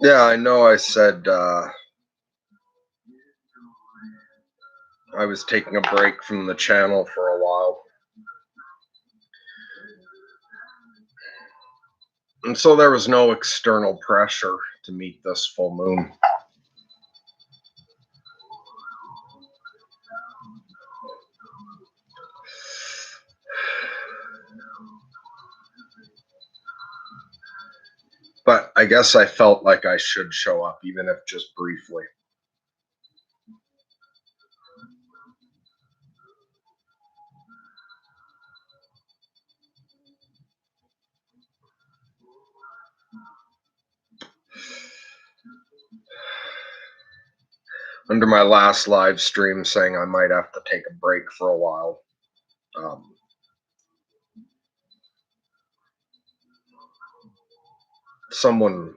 Yeah, I know I said I was taking a break from the channel for a while. And so there was no external pressure to meet this full moon. But I guess I felt like I should show up, even if just briefly. Under my last live stream saying I might have to take a break for a while. Someone,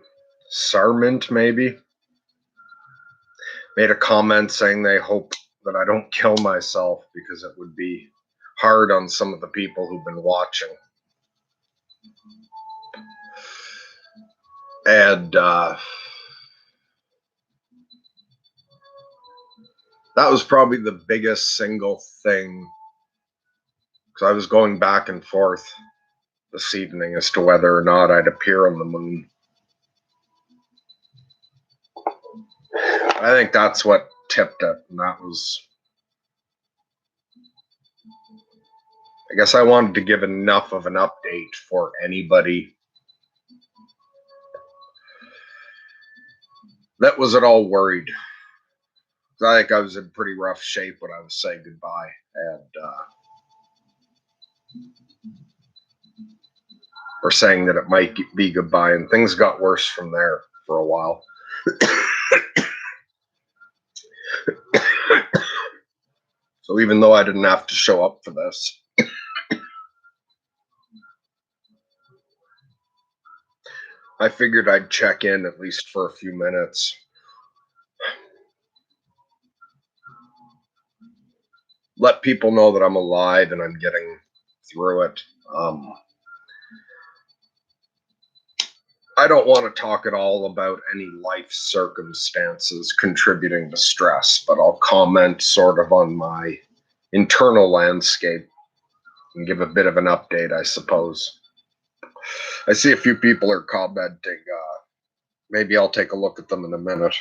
Sarmint maybe, made a comment saying they hope that I don't kill myself because it would be hard on some of the people who've been watching. And that was probably the biggest single thing, because I was going back and forth this evening as to whether or not I'd appear on the moon. I think that's what tipped it, and that was, I guess I wanted to give enough of an update for anybody that was at all worried. I think I was in pretty rough shape when I was saying goodbye, and or saying that it might be goodbye, and things got worse from there for a while. So even though I didn't have to show up for this, I figured I'd check in at least for a few minutes. Let people know that I'm alive and I'm getting through it. I don't want to talk at all about any life circumstances contributing to stress, but I'll comment sort of on my internal landscape and give a bit of an update, I suppose. I see a few people are commenting. Maybe I'll take a look at them in a minute.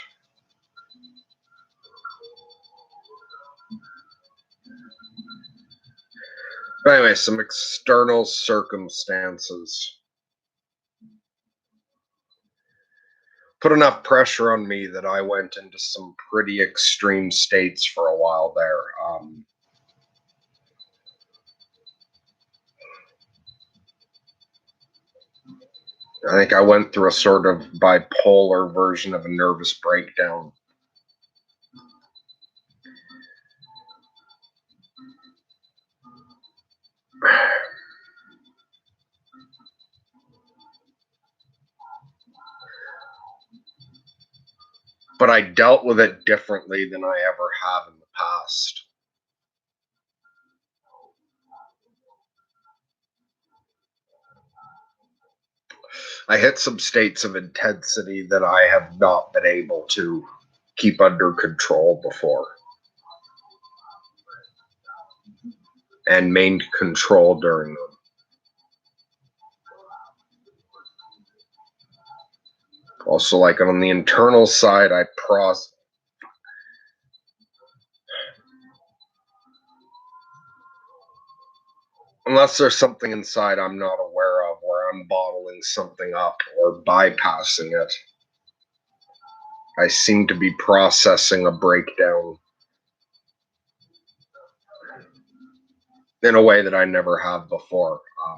But anyway, some external circumstances put enough pressure on me that I went into some pretty extreme states for a while there. I think I went through a sort of bipolar version of a nervous breakdown. But I dealt with it differently than I ever have in the past. I hit some states of intensity that I have not been able to keep under control before, and maintained control during them. Also, like on the internal side, unless there's something inside I'm not aware of, where I'm bottling something up or bypassing it, I seem to be processing a breakdown in a way that I never have before. I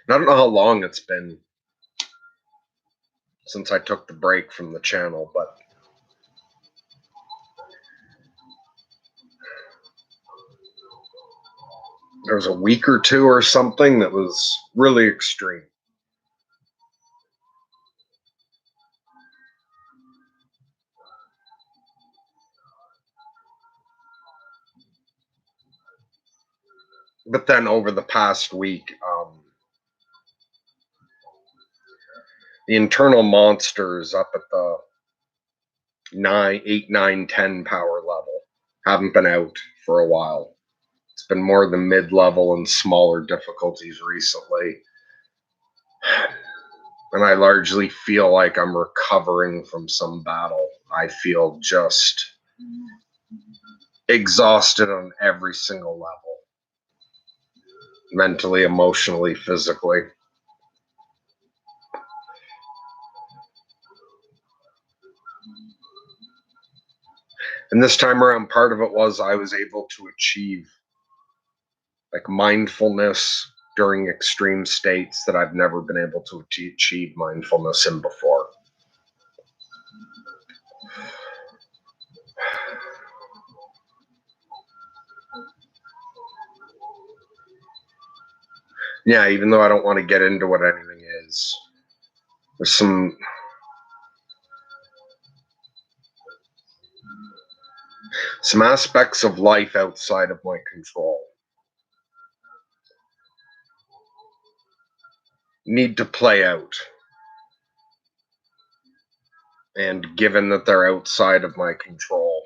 don't know how long it's been since I took the break from the channel, but there was a week or two or something that was really extreme. But then over the past week, The internal monsters up at the 8, 9, 10 power level haven't been out for a while. It's been more the mid-level and smaller difficulties recently. And I largely feel like I'm recovering from some battle. I feel just exhausted on every single level. Mentally, emotionally, physically. And this time around, part of it was I was able to achieve like mindfulness during extreme states that I've never been able to achieve mindfulness in before. Yeah, even though I don't want to get into what anything is, there's some aspects of life outside of my control need to play out. And given that they're outside of my control,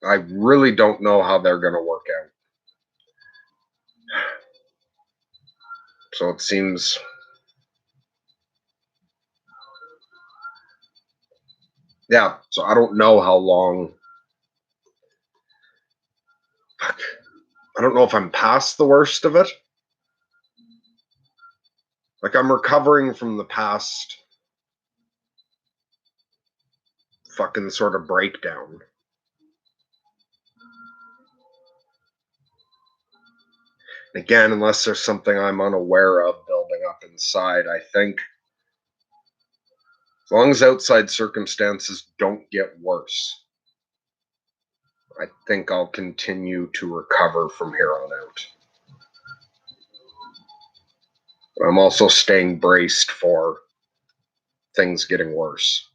I really don't know how they're going to work out. So it seems so I don't know how long. I don't know if I'm past the worst of it. Like I'm recovering from the past fucking sort of breakdown. Again, unless there's something I'm unaware of building up inside, I think as long as outside circumstances don't get worse, I think I'll continue to recover from here on out. But I'm also staying braced for things getting worse.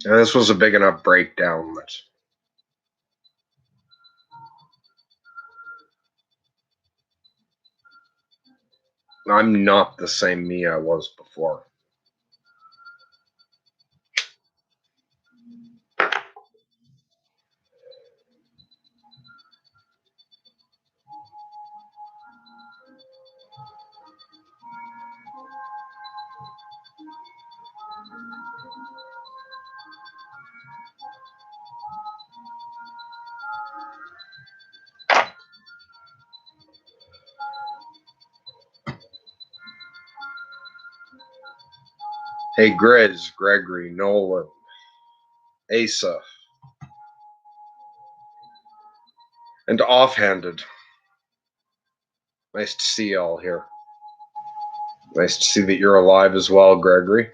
And this was a big enough breakdown that I'm not the same me I was before. Hey, Grizz, Gregory, Nolan, Asa, and Offhanded. Nice to see you all here. Nice to see that you're alive as well, Gregory.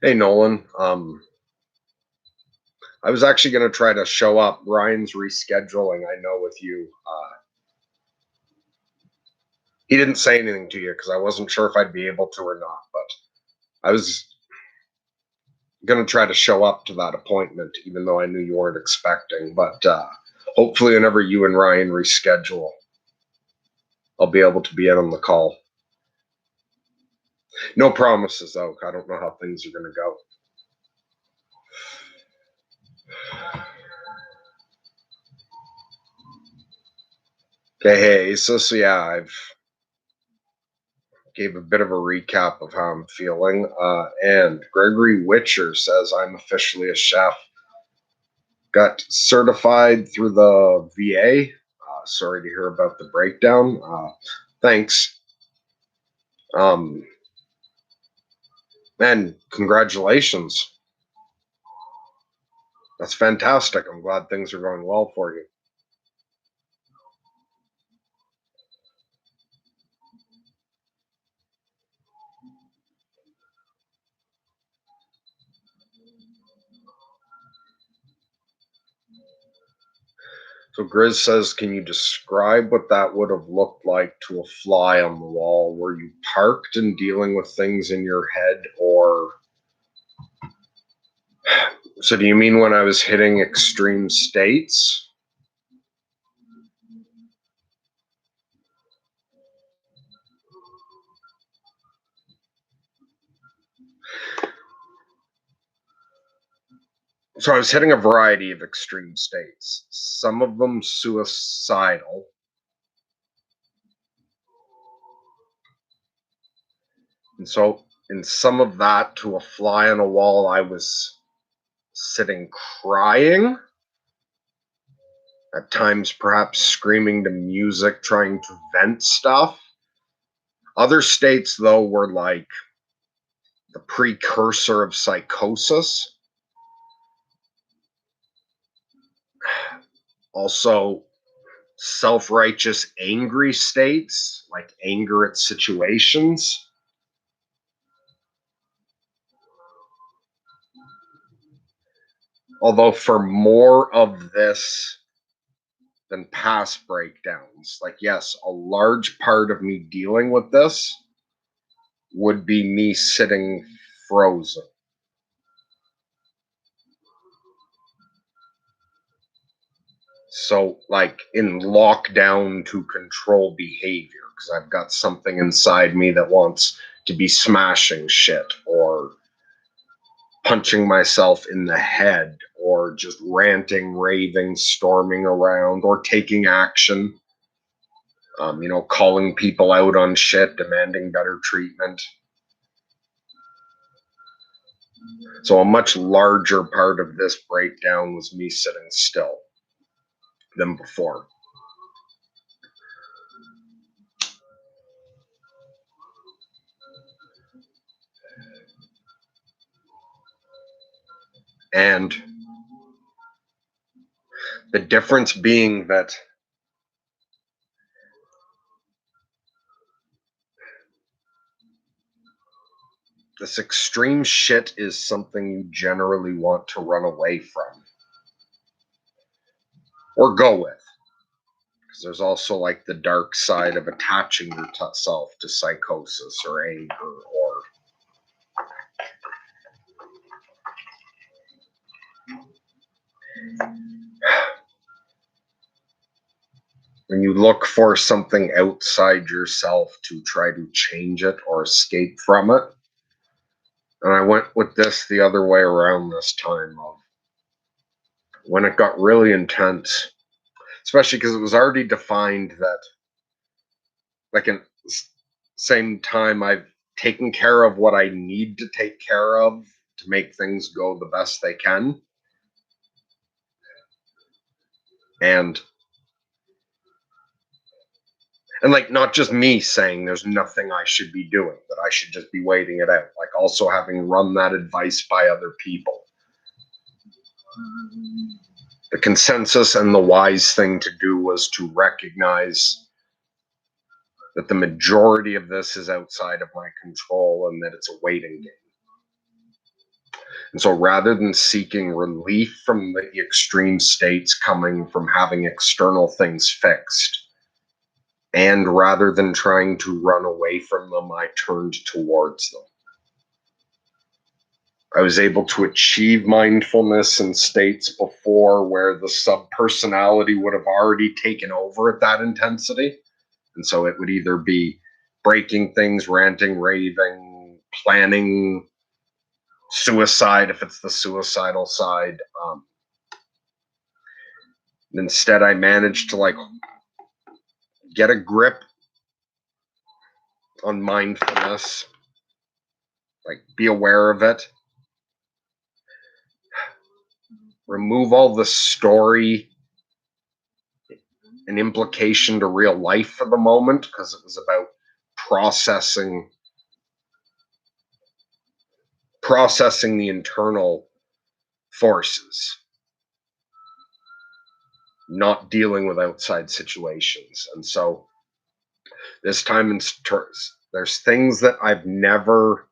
Hey, Nolan. I was actually going to try to show up. Ryan's rescheduling, I know, with you. He didn't say anything to you because I wasn't sure if I'd be able to or not, but I was going to try to show up to that appointment, even though I knew you weren't expecting. But hopefully, whenever you and Ryan reschedule, I'll be able to be in on the call. No promises, though. I don't know how things are going to go. Okay, hey, so yeah, I've gave a bit of a recap of how I'm feeling. And Gregory Witcher says I'm officially a chef. Got certified through the VA. Sorry to hear about the breakdown. Thanks. And congratulations. That's fantastic. I'm glad things are going well for you. So Grizz says, can you describe what that would have looked like to a fly on the wall? Were you parked and dealing with things in your head, or so do you mean when I was hitting extreme states? So I was hitting a variety of extreme states, some of them suicidal. And so in some of that, to a fly on a wall, I was sitting crying, at times perhaps screaming to music, trying to vent stuff. Other states, though, were like the precursor of psychosis. Also, self-righteous, angry states, like anger at situations. Although for more of this than past breakdowns, like, yes, a large part of me dealing with this would be me sitting frozen. So, like, in lockdown to control behavior, because I've got something inside me that wants to be smashing shit or punching myself in the head or just ranting, raving, storming around, or taking action. Calling people out on shit, demanding better treatment. So a much larger part of this breakdown was me sitting still than before. And the difference being that this extreme shit is something you generally want to run away from or go with. Because there's also like the dark side of attaching yourself to psychosis or anger or when you look for something outside yourself to try to change it or escape from it. And I went with this the other way around this time of when it got really intense, especially because it was already defined that, like, in same time, I've taken care of what I need to take care of to make things go the best they can. And like, not just me saying there's nothing I should be doing, that I should just be waiting it out, like also having run that advice by other people. The consensus and the wise thing to do was to recognize that the majority of this is outside of my control and that it's a waiting game. And so rather than seeking relief from the extreme states coming from having external things fixed, and rather than trying to run away from them, I turned towards them. I was able to achieve mindfulness in states before where the subpersonality would have already taken over at that intensity. And so it would either be breaking things, ranting, raving, planning suicide if it's the suicidal side. Instead, I managed to like get a grip on mindfulness, like be aware of it, remove all the story and implication to real life for the moment, because it was about processing the internal forces, not dealing with outside situations. And so this time there's things that I've never,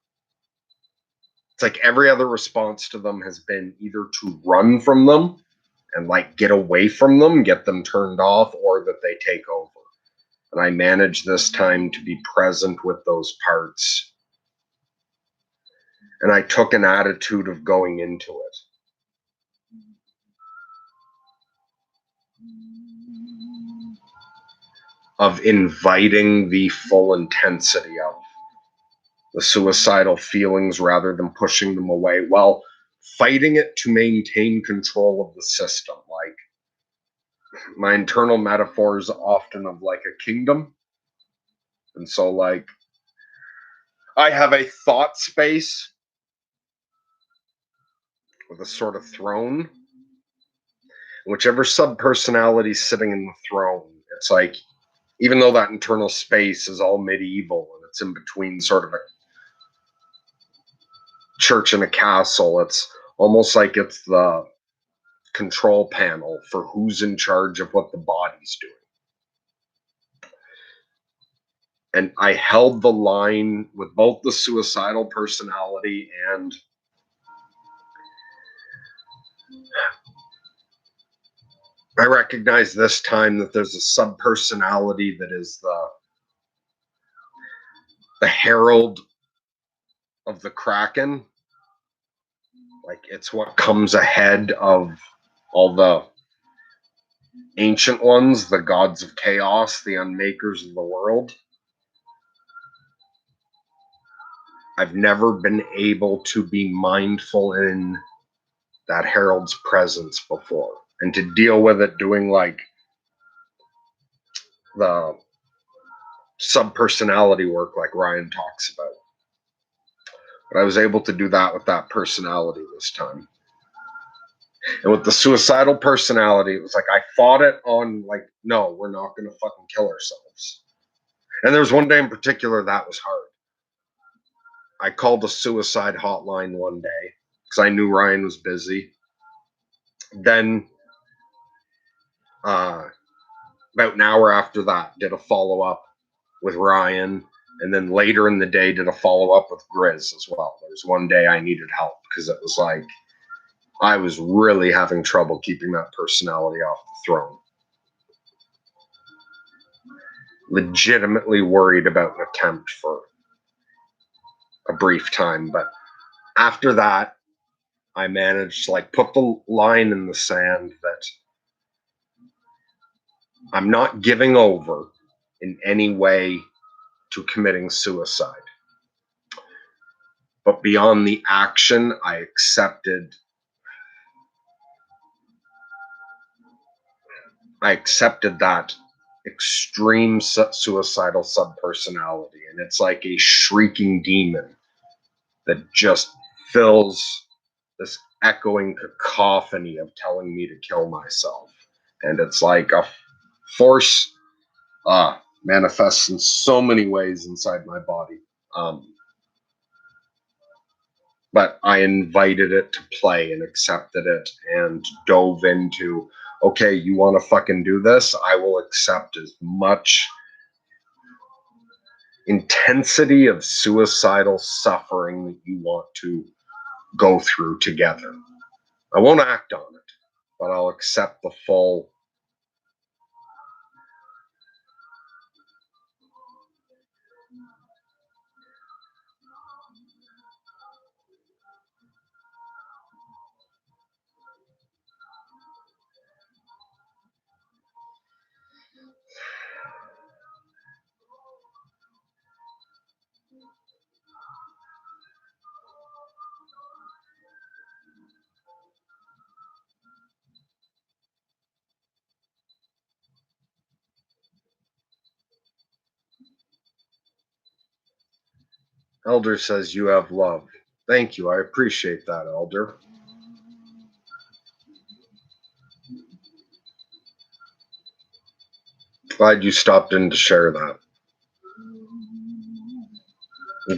it's like every other response to them has been either to run from them and like get away from them, get them turned off, or that they take over. And I manage this time to be present with those parts. And I took an attitude of going into it. Of inviting the full intensity of the suicidal feelings rather than pushing them away, while fighting it to maintain control of the system. Like, my internal metaphor is often of like a kingdom. And so, like, I have a thought space with a sort of throne. Whichever subpersonality is sitting in the throne, it's like, even though that internal space is all medieval and it's in between sort of a church and a castle, it's almost like it's the control panel for who's in charge of what the body's doing. And I held the line with both the suicidal personality and I recognize this time that there's a subpersonality that is the herald of the Kraken. Like, it's what comes ahead of all the ancient ones, the gods of chaos, the unmakers of the world. I've never been able to be mindful in that herald's presence before, and to deal with it doing like the subpersonality work like Ryan talks about. But I was able to do that with that personality this time. And with the suicidal personality, it was like I fought it on like, no, we're not going to fucking kill ourselves. And there was one day in particular that was hard. I called a suicide hotline one day because I knew Ryan was busy. Then about an hour after that, did a follow-up with Ryan. And then later in the day, did a follow-up with Grizz as well. There was one day I needed help because it was like I was really having trouble keeping that personality off the throne. Legitimately worried about an attempt for a brief time. But after that, I managed to like put the line in the sand that I'm not giving over in any way to committing suicide. But beyond the action, I accepted that extreme suicidal subpersonality. And it's like a shrieking demon that just fills this echoing cacophony of telling me to kill myself. And it's like a force manifests in so many ways inside my body. But I invited it to play and accepted it and dove into, okay, you want to fucking do this? I will accept as much intensity of suicidal suffering that you want to go through together. I won't act on it, but I'll accept the full. Elder says you have love. Thank you. I appreciate that, Elder. Glad you stopped in to share that.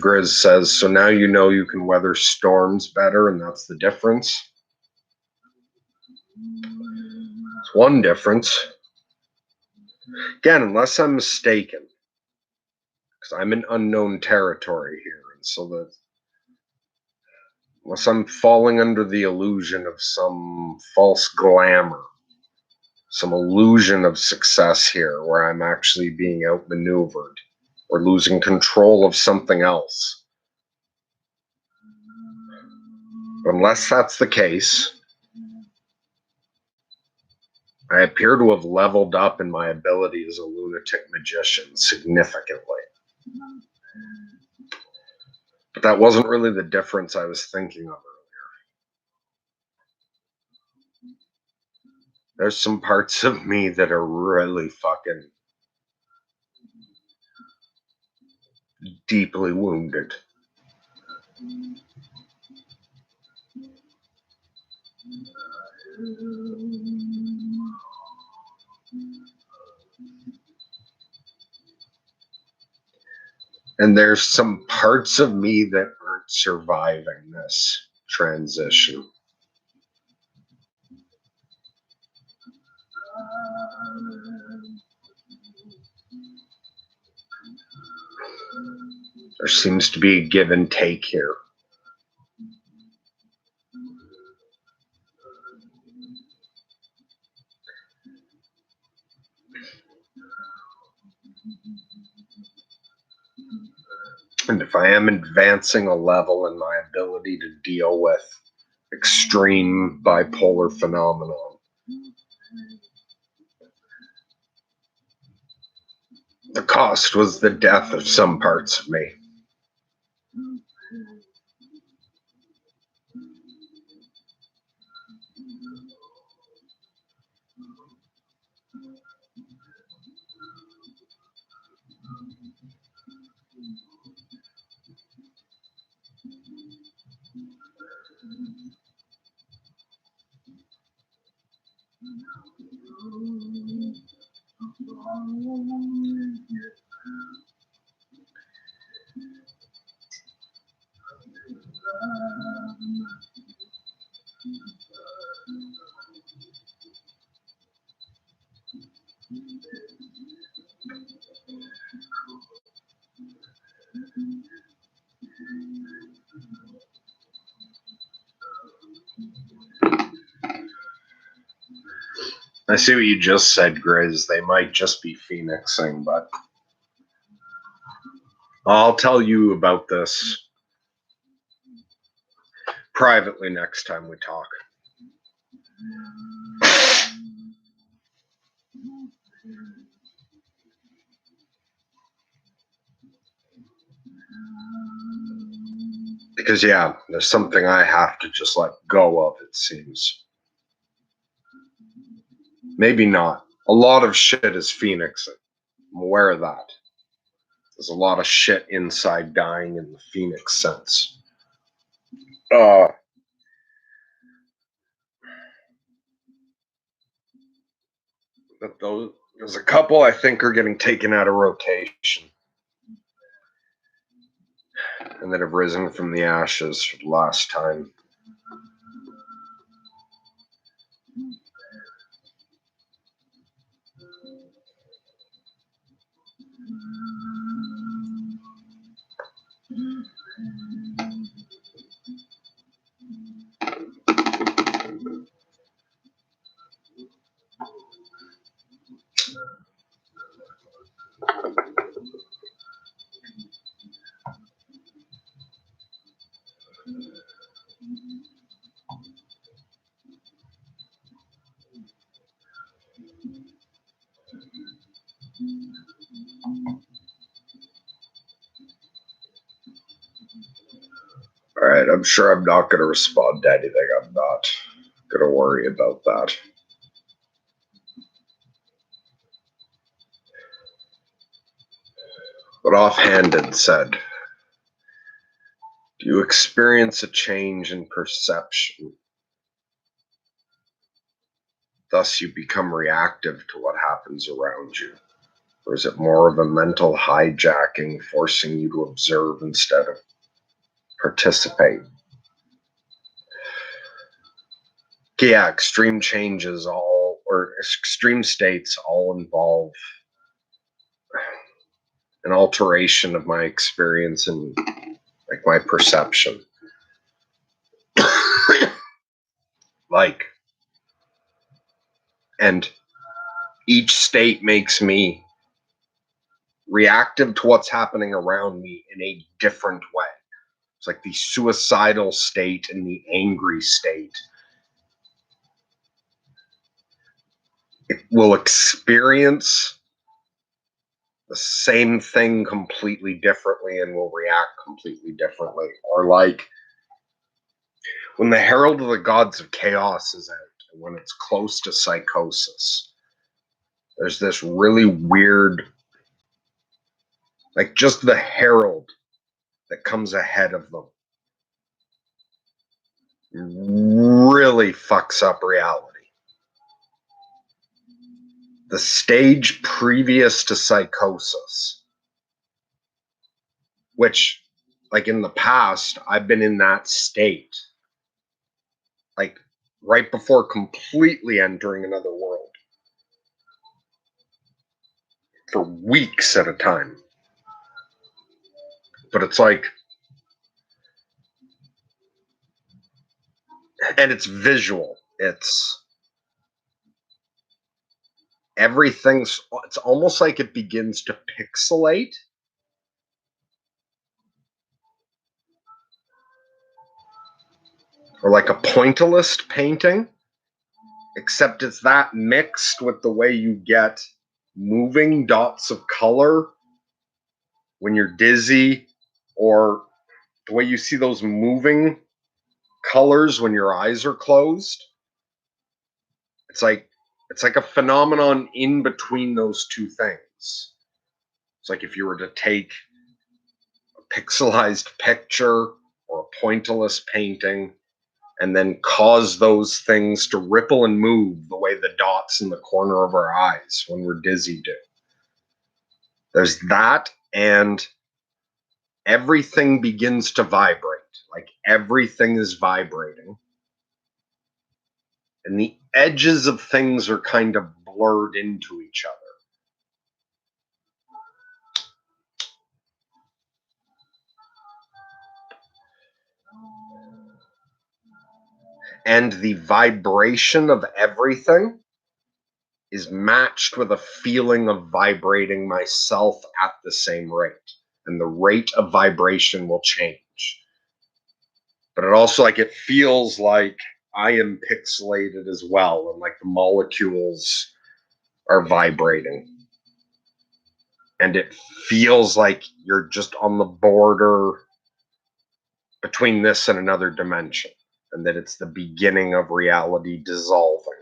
Grizz says, so now you know you can weather storms better, and that's the difference. It's one difference. Again, unless I'm mistaken, because I'm in unknown territory here, and so unless I'm falling under the illusion of some false glamour, some illusion of success here where I'm actually being outmaneuvered or losing control of something else. But unless that's the case, I appear to have leveled up in my ability as a lunatic magician significantly. But that wasn't really the difference I was thinking of earlier. There's some parts of me that are really fucking deeply wounded. And there's some parts of me that aren't surviving this transition. There seems to be a give and take here. And if I am advancing a level in my ability to deal with extreme bipolar phenomenon, the cost was the death of some parts of me. I see what you just said, Grizz. They might just be phoenixing, but I'll tell you about this privately next time we talk. Because, yeah, there's something I have to just let go of, it seems. Maybe not. A lot of shit is phoenixing. I'm aware of that. There's a lot of shit inside dying in the phoenix sense. But there's a couple I think are getting taken out of rotation and that have risen from the ashes for the last time. All right, I'm sure I'm not going to respond to anything. I'm not going to worry about that. But offhanded said, do you experience a change in perception? Thus, you become reactive to what happens around you? Or is it more of a mental hijacking, forcing you to observe instead of participate? Yeah, extreme changes or extreme states all involve an alteration of my experience and like my perception. Like, and each state makes me reactive to what's happening around me in a different way. It's like the suicidal state and the angry state. It will experience the same thing completely differently and will react completely differently. Or like when the Herald of the Gods of Chaos is out, and when it's close to psychosis, there's this really weird, like just the herald that comes ahead of them really fucks up reality. The stage previous to psychosis, which, like in the past, I've been in that state, like right before completely entering another world for weeks at a time. But it's like, and it's visual. It's everything's, it's almost like it begins to pixelate. Or like a pointillist painting, except it's that mixed with the way you get moving dots of color when you're dizzy, or the way you see those moving colors when your eyes are closed. It's like a phenomenon in between those two things. It's like if you were to take a pixelized picture or a pointillist painting and then cause those things to ripple and move the way the dots in the corner of our eyes when we're dizzy do. There's that, and everything begins to vibrate. Like everything is vibrating. And the edges of things are kind of blurred into each other. And the vibration of everything is matched with a feeling of vibrating myself at the same rate. And the rate of vibration will change. But it also, like, it feels like I am pixelated as well, and like the molecules are vibrating. And it feels like you're just on the border between this and another dimension, and that it's the beginning of reality dissolving.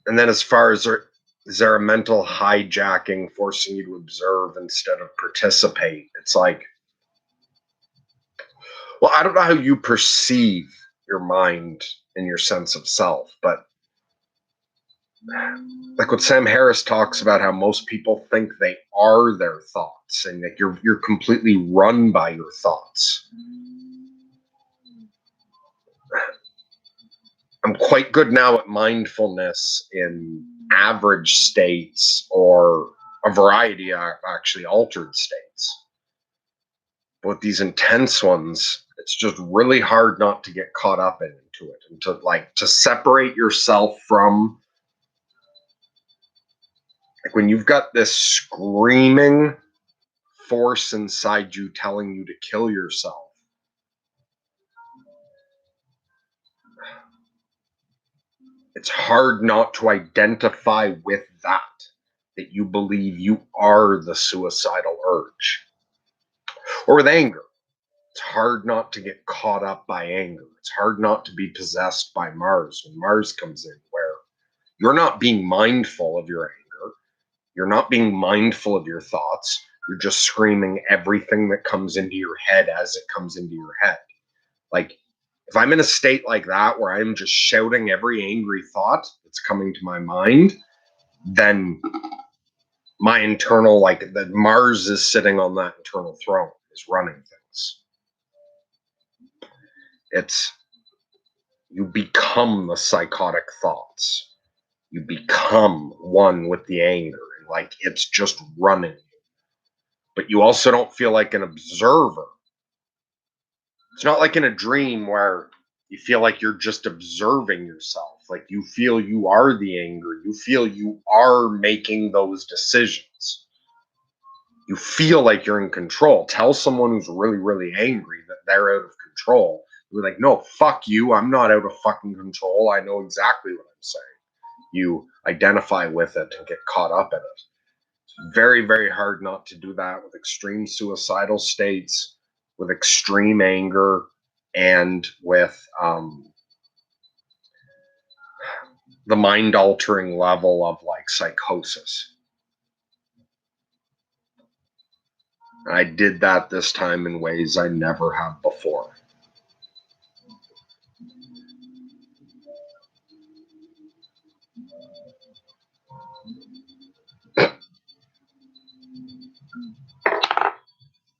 And then as far as is there a mental hijacking forcing you to observe instead of participate? It's like, well, I don't know how you perceive your mind and your sense of self, but like what Sam Harris talks about, how most people think they are their thoughts, and that you're completely run by your thoughts. I'm quite good now at mindfulness in average states or a variety of actually altered states. But with these intense ones, it's just really hard not to get caught up into it, and to separate yourself from, like, when you've got this screaming force inside you telling you to kill yourself. It's hard not to identify with that you believe you are the suicidal urge. Or with anger. It's hard not to get caught up by anger. It's hard not to be possessed by Mars when Mars comes in, where you're not being mindful of your anger. You're not being mindful of your thoughts. You're just screaming everything that comes into your head as it comes into your head. Like, if I'm in a state like that where I'm just shouting every angry thought that's coming to my mind, then my internal, like, the Mars is sitting on that internal throne, is running things. It's, you become the psychotic thoughts. You become one with the anger, and like it's just running. But you also don't feel like an observer. It's not like in a dream where you feel like you're just observing yourself. Like you feel you are the anger. You feel you are making those decisions. You feel like you're in control. Tell someone who's really, really angry that they're out of control. You're like, no, fuck you. I'm not out of fucking control. I know exactly what I'm saying. You identify with it and get caught up in it. It's very, very hard not to do that with extreme suicidal states, with extreme anger, and with the mind altering level of like psychosis. And I did that this time in ways I never have before.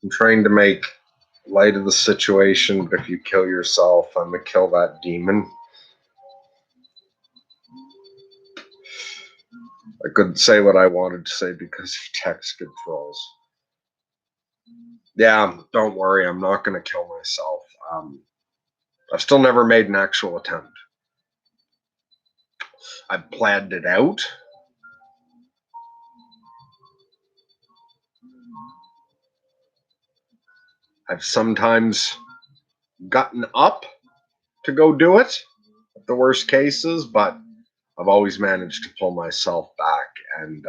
I'm trying to make light of the situation, but if you kill yourself, I'm gonna kill that demon. I couldn't say what I wanted to say because of text controls. Yeah, don't worry, I'm not gonna kill myself. I've still never made an actual attempt. I've planned it out. I've sometimes gotten up to go do it at the worst cases, but I've always managed to pull myself back. And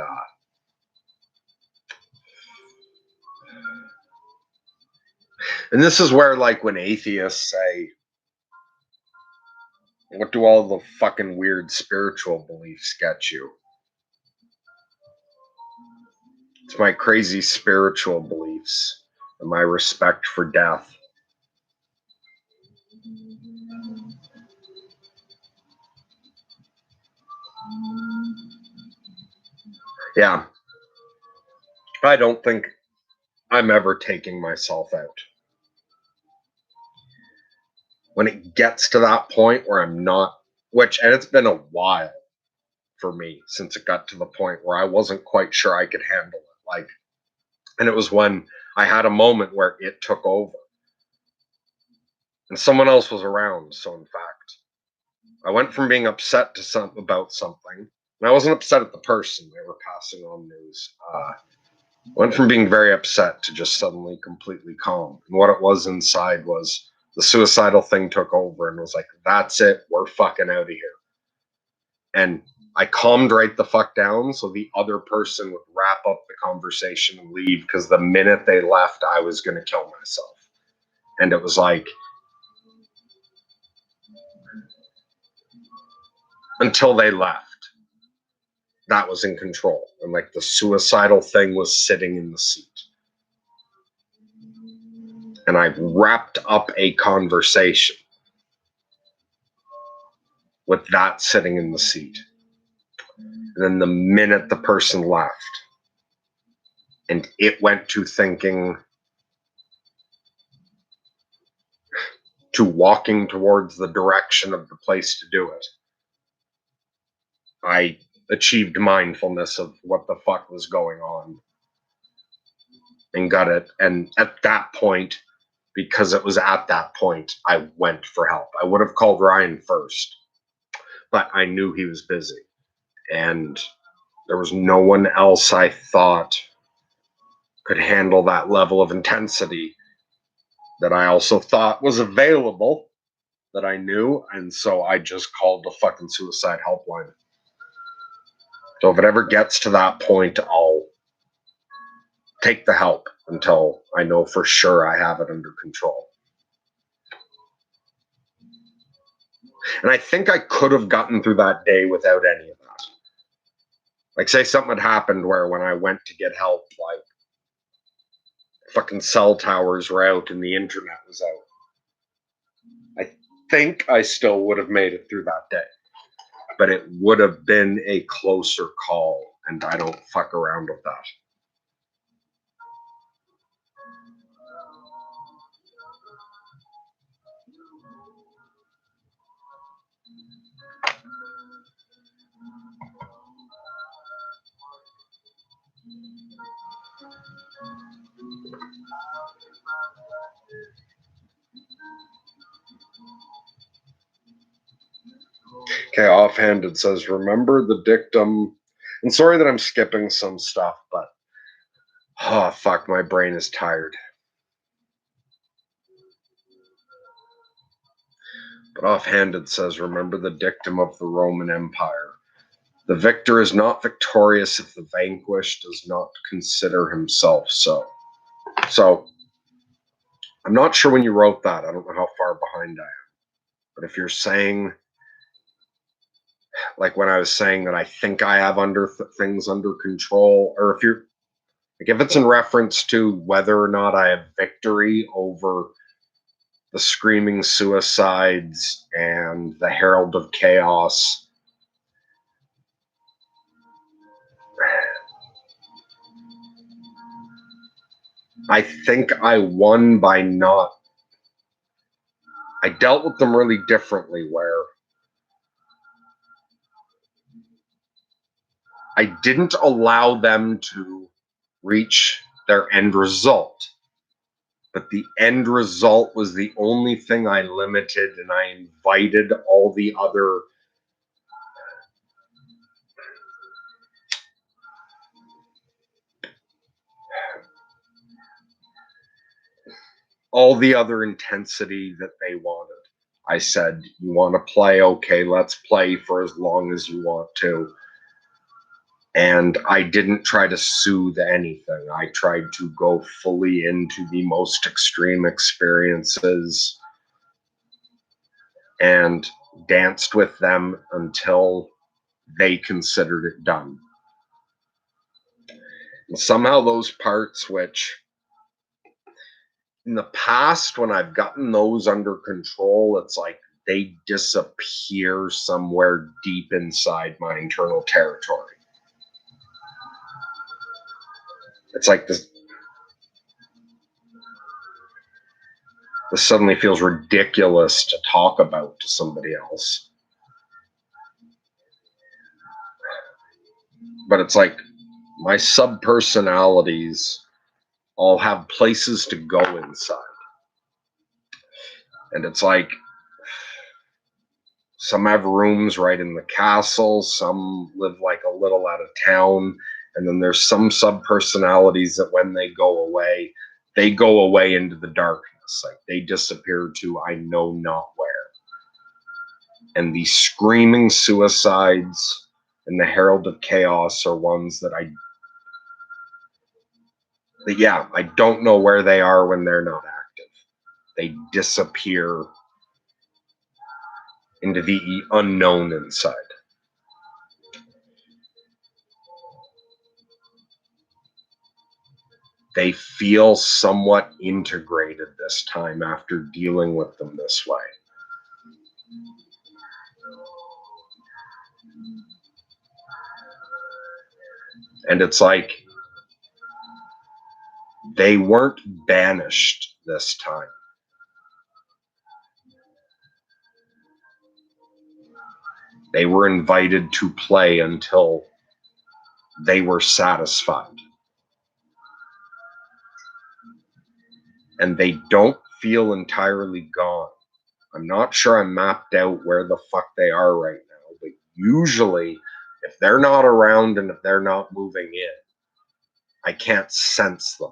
this is where, like, when atheists say, what do all the fucking weird spiritual beliefs get you? It's my crazy spiritual beliefs and my respect for death. Yeah, I don't think I'm ever taking myself out. When it gets to that point where I'm not, and it's been a while for me since it got to the point where I wasn't quite sure I could handle it. Like, and it was when I had a moment where it took over and someone else was around. So in fact, I went from being upset to about something, and I wasn't upset at the person. They were passing on news. Went from being very upset to just suddenly completely calm. And what it was inside was the suicidal thing took over and was like, that's it. We're fucking out of here. And I calmed right the fuck down so the other person would wrap up the conversation and leave, because the minute they left, I was going to kill myself. And it was like, until they left, that was in control. And like the suicidal thing was sitting in the seat. And I wrapped up a conversation with that sitting in the seat. And then the minute the person left, and it went to thinking, to walking towards the direction of the place to do it, I achieved mindfulness of what the fuck was going on and got it. And at that point, because it was at that point, I went for help. I would have called Ryan first, but I knew he was busy. And there was no one else I thought could handle that level of intensity that I also thought was available, that I knew. And so I just called the fucking suicide helpline. So if it ever gets to that point, I'll take the help until I know for sure I have it under control. And I think I could have gotten through that day without any of that. Like, say something had happened where when I went to get help, like, fucking cell towers were out and the internet was out. I think I still would have made it through that day. But it would have been a closer call, and I don't fuck around with that. Okay, offhand it says, remember the dictum. And sorry that I'm skipping some stuff, but oh, fuck, my brain is tired. But offhand it says, remember the dictum of the Roman Empire. The victor is not victorious if the vanquished does not consider himself so. So, I'm not sure when you wrote that. I don't know how far behind I am. But if you're saying, like when I was saying that I think I have things under control, or if it's in reference to whether or not I have victory over the screaming suicides and the herald of chaos, I think I won by not. I dealt with them really differently, where I didn't allow them to reach their end result. But the end result was the only thing I limited, and I invited all the other intensity that they wanted. I said, you want to play? Okay, let's play for as long as you want to. And I didn't try to soothe anything. I tried to go fully into the most extreme experiences and danced with them until they considered it done. And somehow those parts, which in the past, when I've gotten those under control, it's like they disappear somewhere deep inside my internal territory. It's like this suddenly feels ridiculous to talk about to somebody else. But it's like my subpersonalities all have places to go inside. And it's like some have rooms right in the castle, some live like a little out of town, and then there's some subpersonalities that when they go away into the darkness. Like they disappear to I know not where. And the screaming suicides and the Herald of Chaos are ones that I don't know where they are when they're not active. They disappear into the unknown inside. They feel somewhat integrated this time after dealing with them this way. And it's like they weren't banished this time. They were invited to play until they were satisfied. And they don't feel entirely gone. I'm not sure I'm mapped out where the fuck they are right now, but usually if they're not around and if they're not moving in, I can't sense them.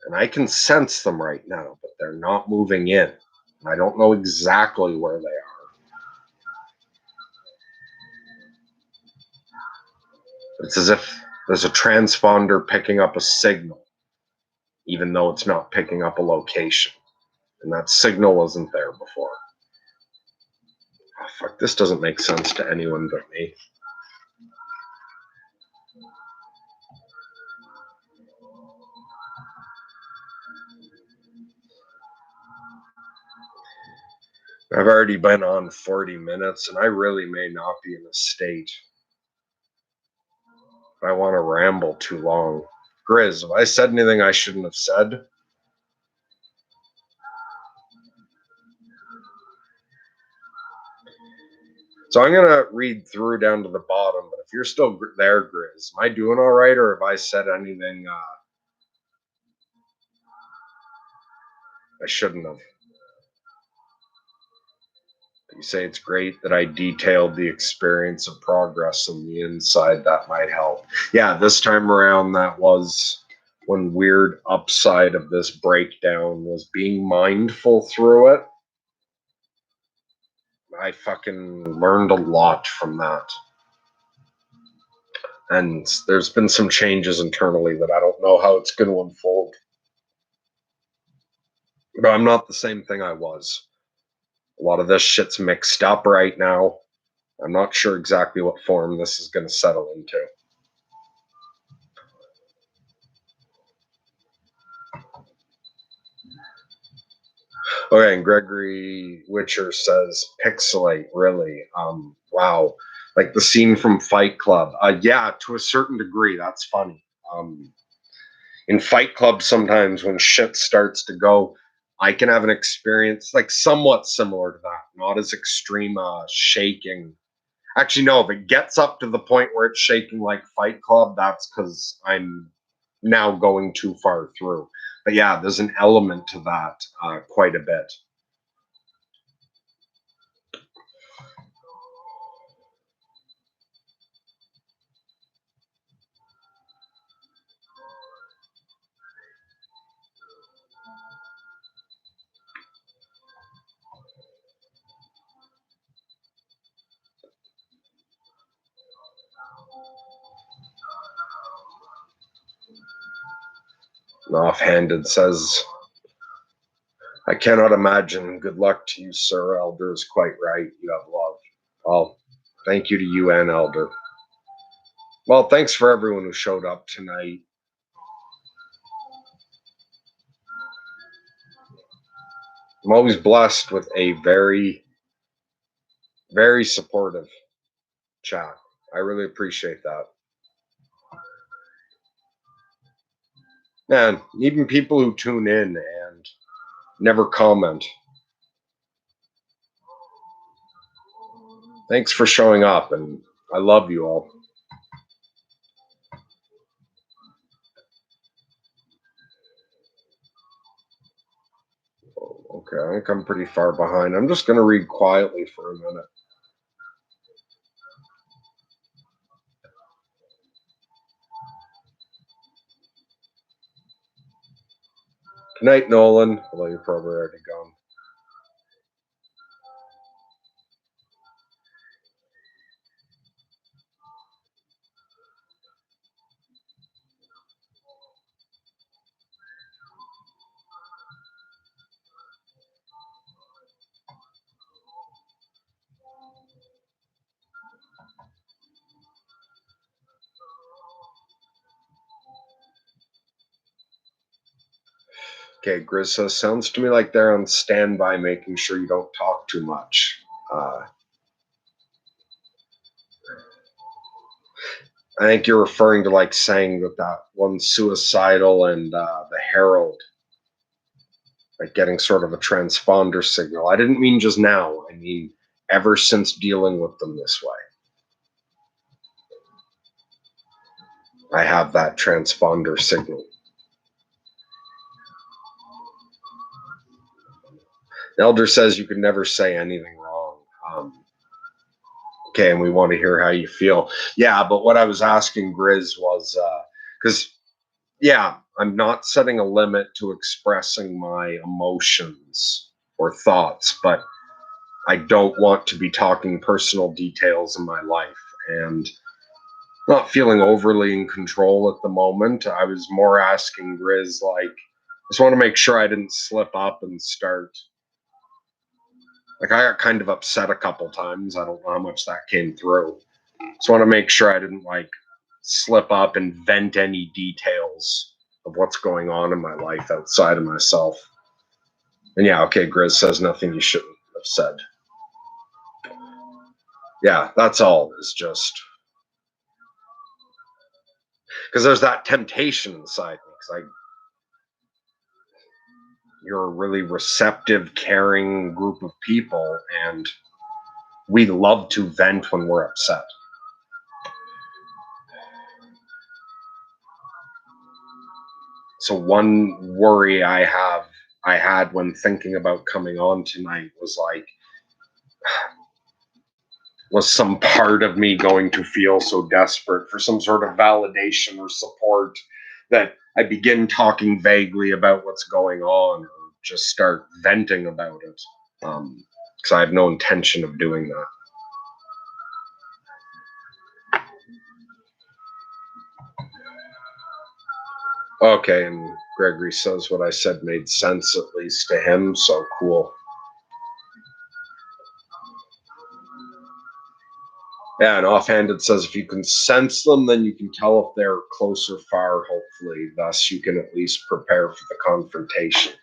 And I can sense them right now, but they're not moving in. I don't know exactly where they are. It's as if there's a transponder picking up a signal, even though it's not picking up a location. And that signal wasn't there before. Oh, fuck, this doesn't make sense to anyone but me. I've already been on 40 minutes, and I really may not be in a state. I want to ramble too long. Grizz, have I said anything I shouldn't have said? So I'm going to read through down to the bottom, but if you're still there, Grizz, am I doing all right, or have I said anything I shouldn't have. You say it's great that I detailed the experience of progress on the inside. That might help. Yeah, this time around, that was one weird upside of this breakdown was being mindful through it. I fucking learned a lot from that. And there's been some changes internally that I don't know how it's going to unfold. But I'm not the same thing I was. A lot of this shit's mixed up right now. I'm not sure exactly what form this is going to settle into. Okay, and Gregory Witcher says, pixelate, really? Wow. Like the scene from Fight Club. Yeah, to a certain degree, that's funny. In Fight Club, sometimes when shit starts to go, I can have an experience like somewhat similar to that, not as extreme shaking. Actually, no, if it gets up to the point where it's shaking like Fight Club, that's because I'm now going too far through. But yeah, there's an element to that quite a bit. Offhanded says, I cannot imagine. Good luck to you, sir. Elder is quite right. You have love. Well, thank you to you and Elder. Well, thanks for everyone who showed up tonight. I'm always blessed with a very, very supportive chat. I really appreciate that. And even people who tune in and never comment. Thanks for showing up, and I love you all. Okay, I think I'm pretty far behind. I'm just going to read quietly for a minute. Good night, Nolan. Although you're probably already gone. Okay, Grizz says, sounds to me like they're on standby, making sure you don't talk too much. I think you're referring to like saying that one suicidal and the Herald, like getting sort of a transponder signal. I didn't mean just now. I mean ever since dealing with them this way. I have that transponder signal. Elder says you can never say anything wrong. Okay, and we want to hear how you feel. Yeah, but what I was asking Grizz was because, yeah, I'm not setting a limit to expressing my emotions or thoughts, but I don't want to be talking personal details in my life and not feeling overly in control at the moment. I was more asking Grizz, like, I just want to make sure I didn't slip up and start. Like, I got kind of upset a couple times. I don't know how much that came through. Just want to make sure I didn't, like, slip up and vent any details of what's going on in my life outside of myself. And yeah, okay, Grizz says nothing you shouldn't have said. Yeah, that's all. It's just because there's that temptation inside me. Because you're a really receptive, caring group of people, and we love to vent when we're upset. So one worry I have I had when thinking about coming on tonight was like, was some part of me going to feel so desperate for some sort of validation or support that I begin talking vaguely about what's going on or just start venting about it? Because I have no intention of doing that. Okay, and Gregory says what I said made sense, at least to him, so cool. Yeah, and offhand it says if you can sense them, then you can tell if they're close or far, hopefully. Thus, you can at least prepare for the confrontation.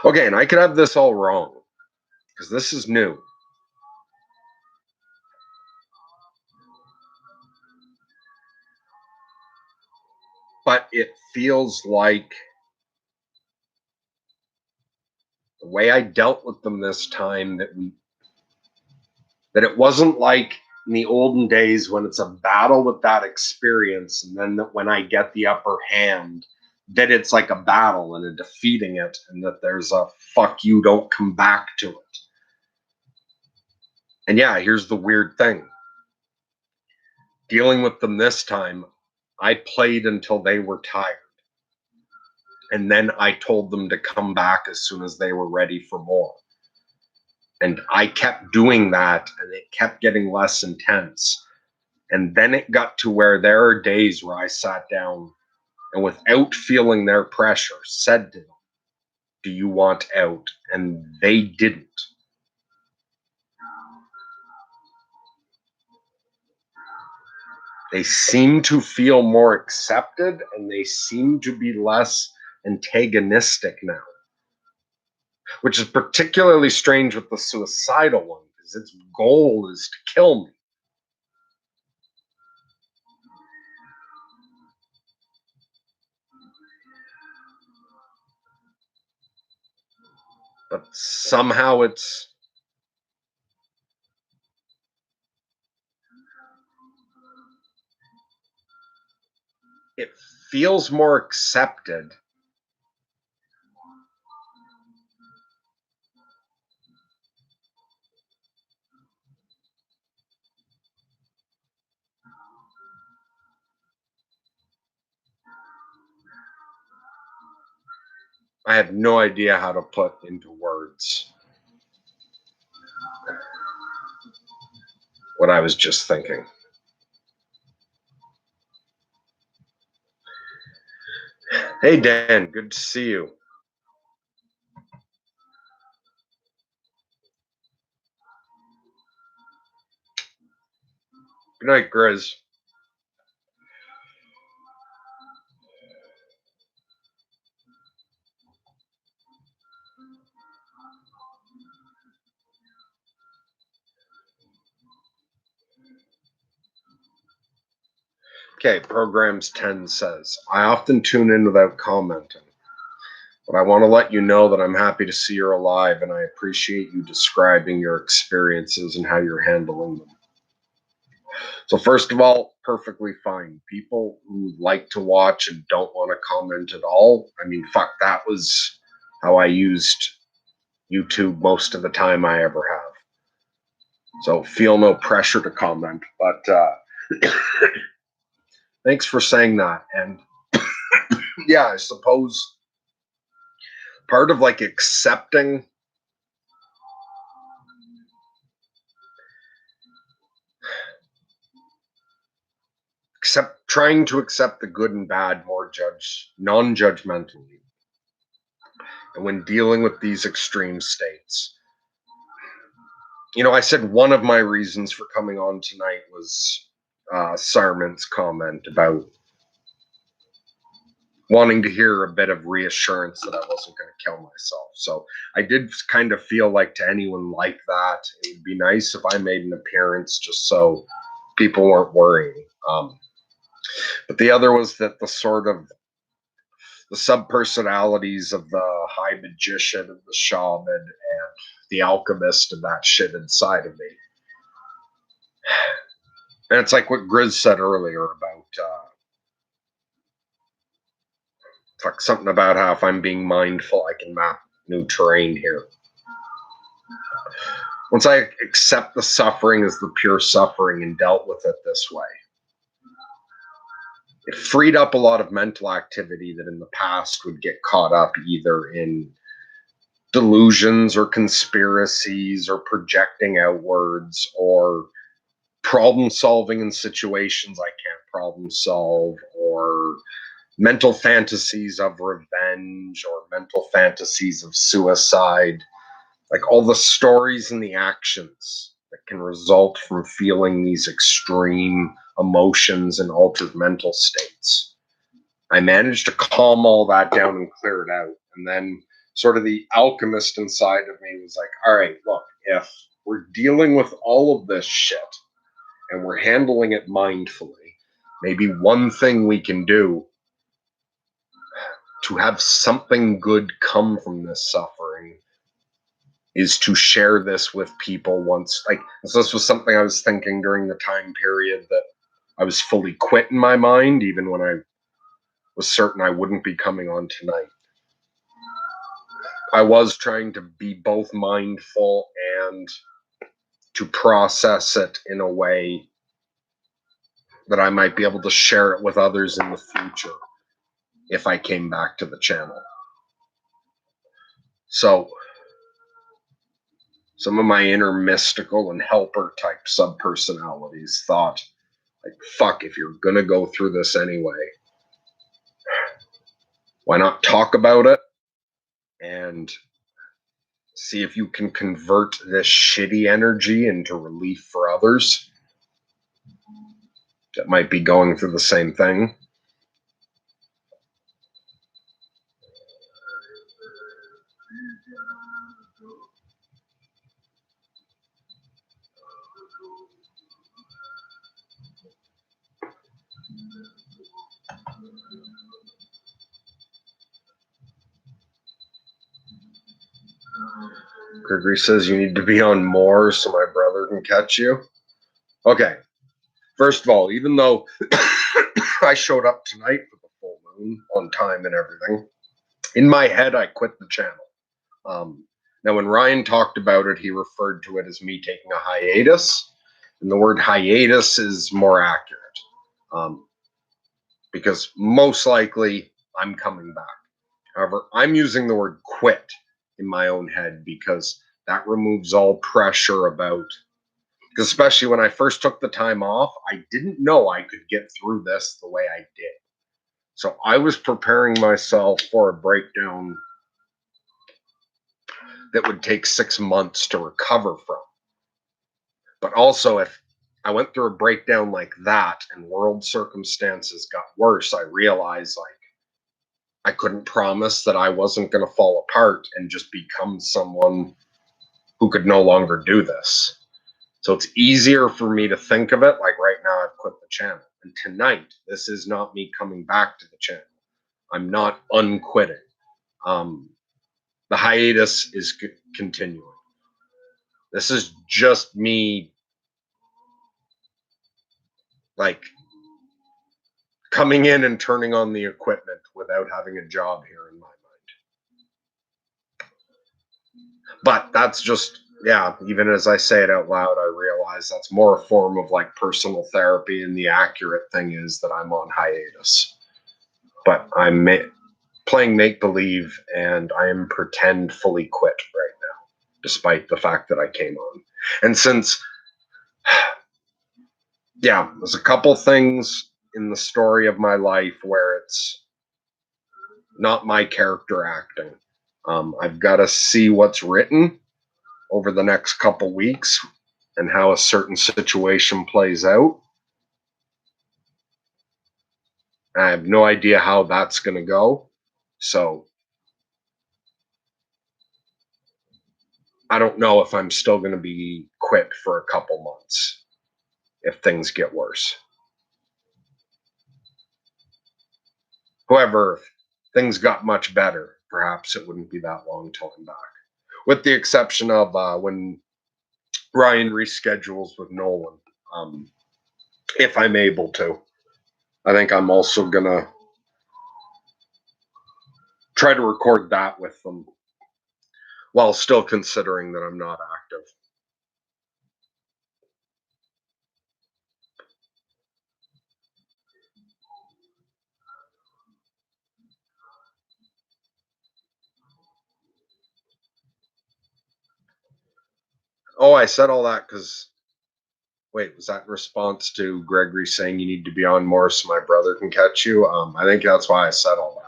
Okay, and I could have this all wrong, because this is new. But it feels like the way I dealt with them this time, that it wasn't like in the olden days when it's a battle with that experience, and then when I get the upper hand, that it's like a battle and a defeating it, and that there's a fuck you, don't come back to it. And yeah, here's the weird thing. Dealing with them this time, I played until they were tired. And then I told them to come back as soon as they were ready for more. And I kept doing that, and it kept getting less intense. And then it got to where there are days where I sat down and without feeling their pressure said to them, do you want out? And they didn't. They seem to feel more accepted, and they seem to be less antagonistic now, which is particularly strange with the suicidal one, because its goal is to kill me. But somehow it feels more accepted. I have no idea how to put into words what I was just thinking. Hey, Dan, good to see you. Good night, Grizz. Okay, Programs 10 says, I often tune in without commenting, but I want to let you know that I'm happy to see you're alive, and I appreciate you describing your experiences and how you're handling them. So first of all, perfectly fine. People who like to watch and don't want to comment at all, I mean, fuck, that was how I used YouTube most of the time I ever have. So feel no pressure to comment, but thanks for saying that. And yeah, I suppose part of like accepting trying to accept the good and bad more non-judgmentally, and when dealing with these extreme states. You know, I said one of my reasons for coming on tonight was Sarman's comment about wanting to hear a bit of reassurance that I wasn't going to kill myself. So I did kind of feel like to anyone like that, it would be nice if I made an appearance just so people weren't worrying. But the other was that the sort of the subpersonalities of the high magician and the shaman and the alchemist and that shit inside of me. And it's like what Grizz said earlier about something about how if I'm being mindful, I can map new terrain here. Once I accept the suffering as the pure suffering and dealt with it this way, it freed up a lot of mental activity that in the past would get caught up either in delusions or conspiracies or projecting outwards or problem solving in situations I can't problem solve, or mental fantasies of revenge or mental fantasies of suicide, like all the stories and the actions that can result from feeling these extreme emotions and altered mental states. I managed to calm all that down and clear it out. And then sort of the alchemist inside of me was like, all right, look, if we're dealing with all of this shit and we're handling it mindfully, maybe one thing we can do to have something good come from this suffering is to share this with people once. Like, this was something I was thinking during the time period that I was fully quit in my mind, even when I was certain I wouldn't be coming on tonight. I was trying to be both mindful and to process it in a way that I might be able to share it with others in the future if I came back to the channel. So some of my inner mystical and helper type subpersonalities thought, like, fuck, if you're gonna go through this anyway, why not talk about it and see if you can convert this shitty energy into relief for others that might be going through the same thing. Gregory says you need to be on more so my brother can catch you. Okay. First of all, even though I showed up tonight for the full moon on time and everything, in my head, I quit the channel. Now, when Ryan talked about it, he referred to it as me taking a hiatus. And the word hiatus is more accurate because most likely I'm coming back. However, I'm using the word quit in my own head because that removes all pressure about, because especially when I first took the time off, I didn't know I could get through this the way I did. So I was preparing myself for a breakdown that would take 6 months to recover from. But also, if I went through a breakdown like that and world circumstances got worse, I realized, like, I couldn't promise that I wasn't going to fall apart and just become someone who could no longer do this. So it's easier for me to think of it like right now I've quit the channel. And tonight, this is not me coming back to the channel. I'm not unquitting. The hiatus is continuing. This is just me, like, coming in and turning on the equipment without having a job here in my mind. But that's just, yeah, even as I say it out loud, I realize that's more a form of like personal therapy, and the accurate thing is that I'm on hiatus. But I'm playing make-believe, and I am pretend fully quit right now, despite the fact that I came on. And since, yeah, there's a couple things in the story of my life where it's not my character acting. I've got to see what's written over the next couple weeks and how a certain situation plays out. I have no idea how that's going to go. So I don't know if I'm still going to be quit for a couple months if things get worse. However, if things got much better, perhaps it wouldn't be that long till I'm back. With the exception of when Ryan reschedules with Nolan, if I'm able to. I think I'm also going to try to record that with them while still considering that I'm not active. Oh, I said all that because, wait, was that in response to Gregory saying you need to be on more so my brother can catch you? I think that's why I said all that.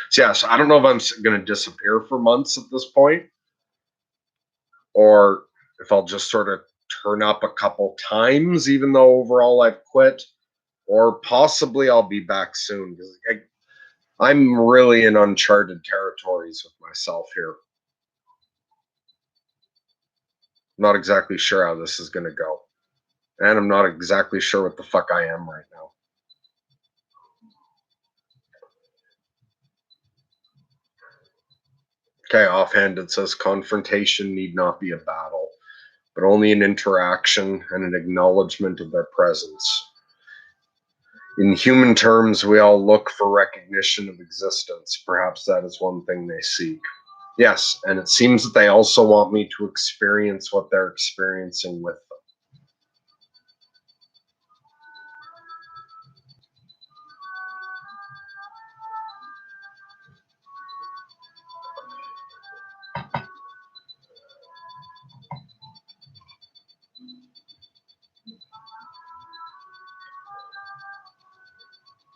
So, yeah, so I don't know if I'm going to disappear for months at this point, or if I'll just sort of turn up a couple times, even though overall I've quit, or possibly I'll be back soon because I'm really in uncharted territories with myself here. Not exactly sure how this is going to go. And I'm not exactly sure what the fuck I am right now. Okay, offhand it says confrontation need not be a battle, but only an interaction and an acknowledgement of their presence. In human terms, we all look for recognition of existence. Perhaps that is one thing they seek. Yes, and it seems that they also want me to experience what they're experiencing with them.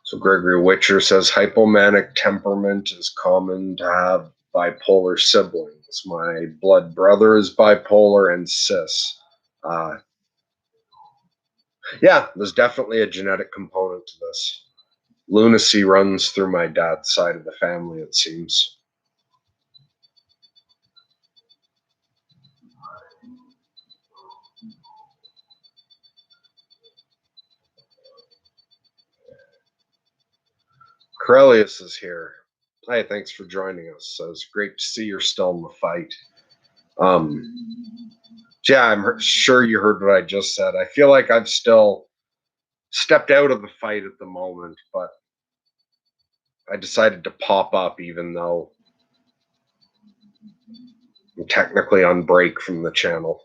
So Gregory Witcher says hypomanic temperament is common to have bipolar siblings. My blood brother is bipolar and cis. Uh, yeah, there's definitely a genetic component to this. Lunacy runs through my dad's side of the family, it seems. Corellius is here. Hi, thanks for joining us. So it's great to see you're still in the fight. Yeah, I'm sure you heard what I just said. I feel like I've still stepped out of the fight at the moment, but I decided to pop up even though I'm technically on break from the channel.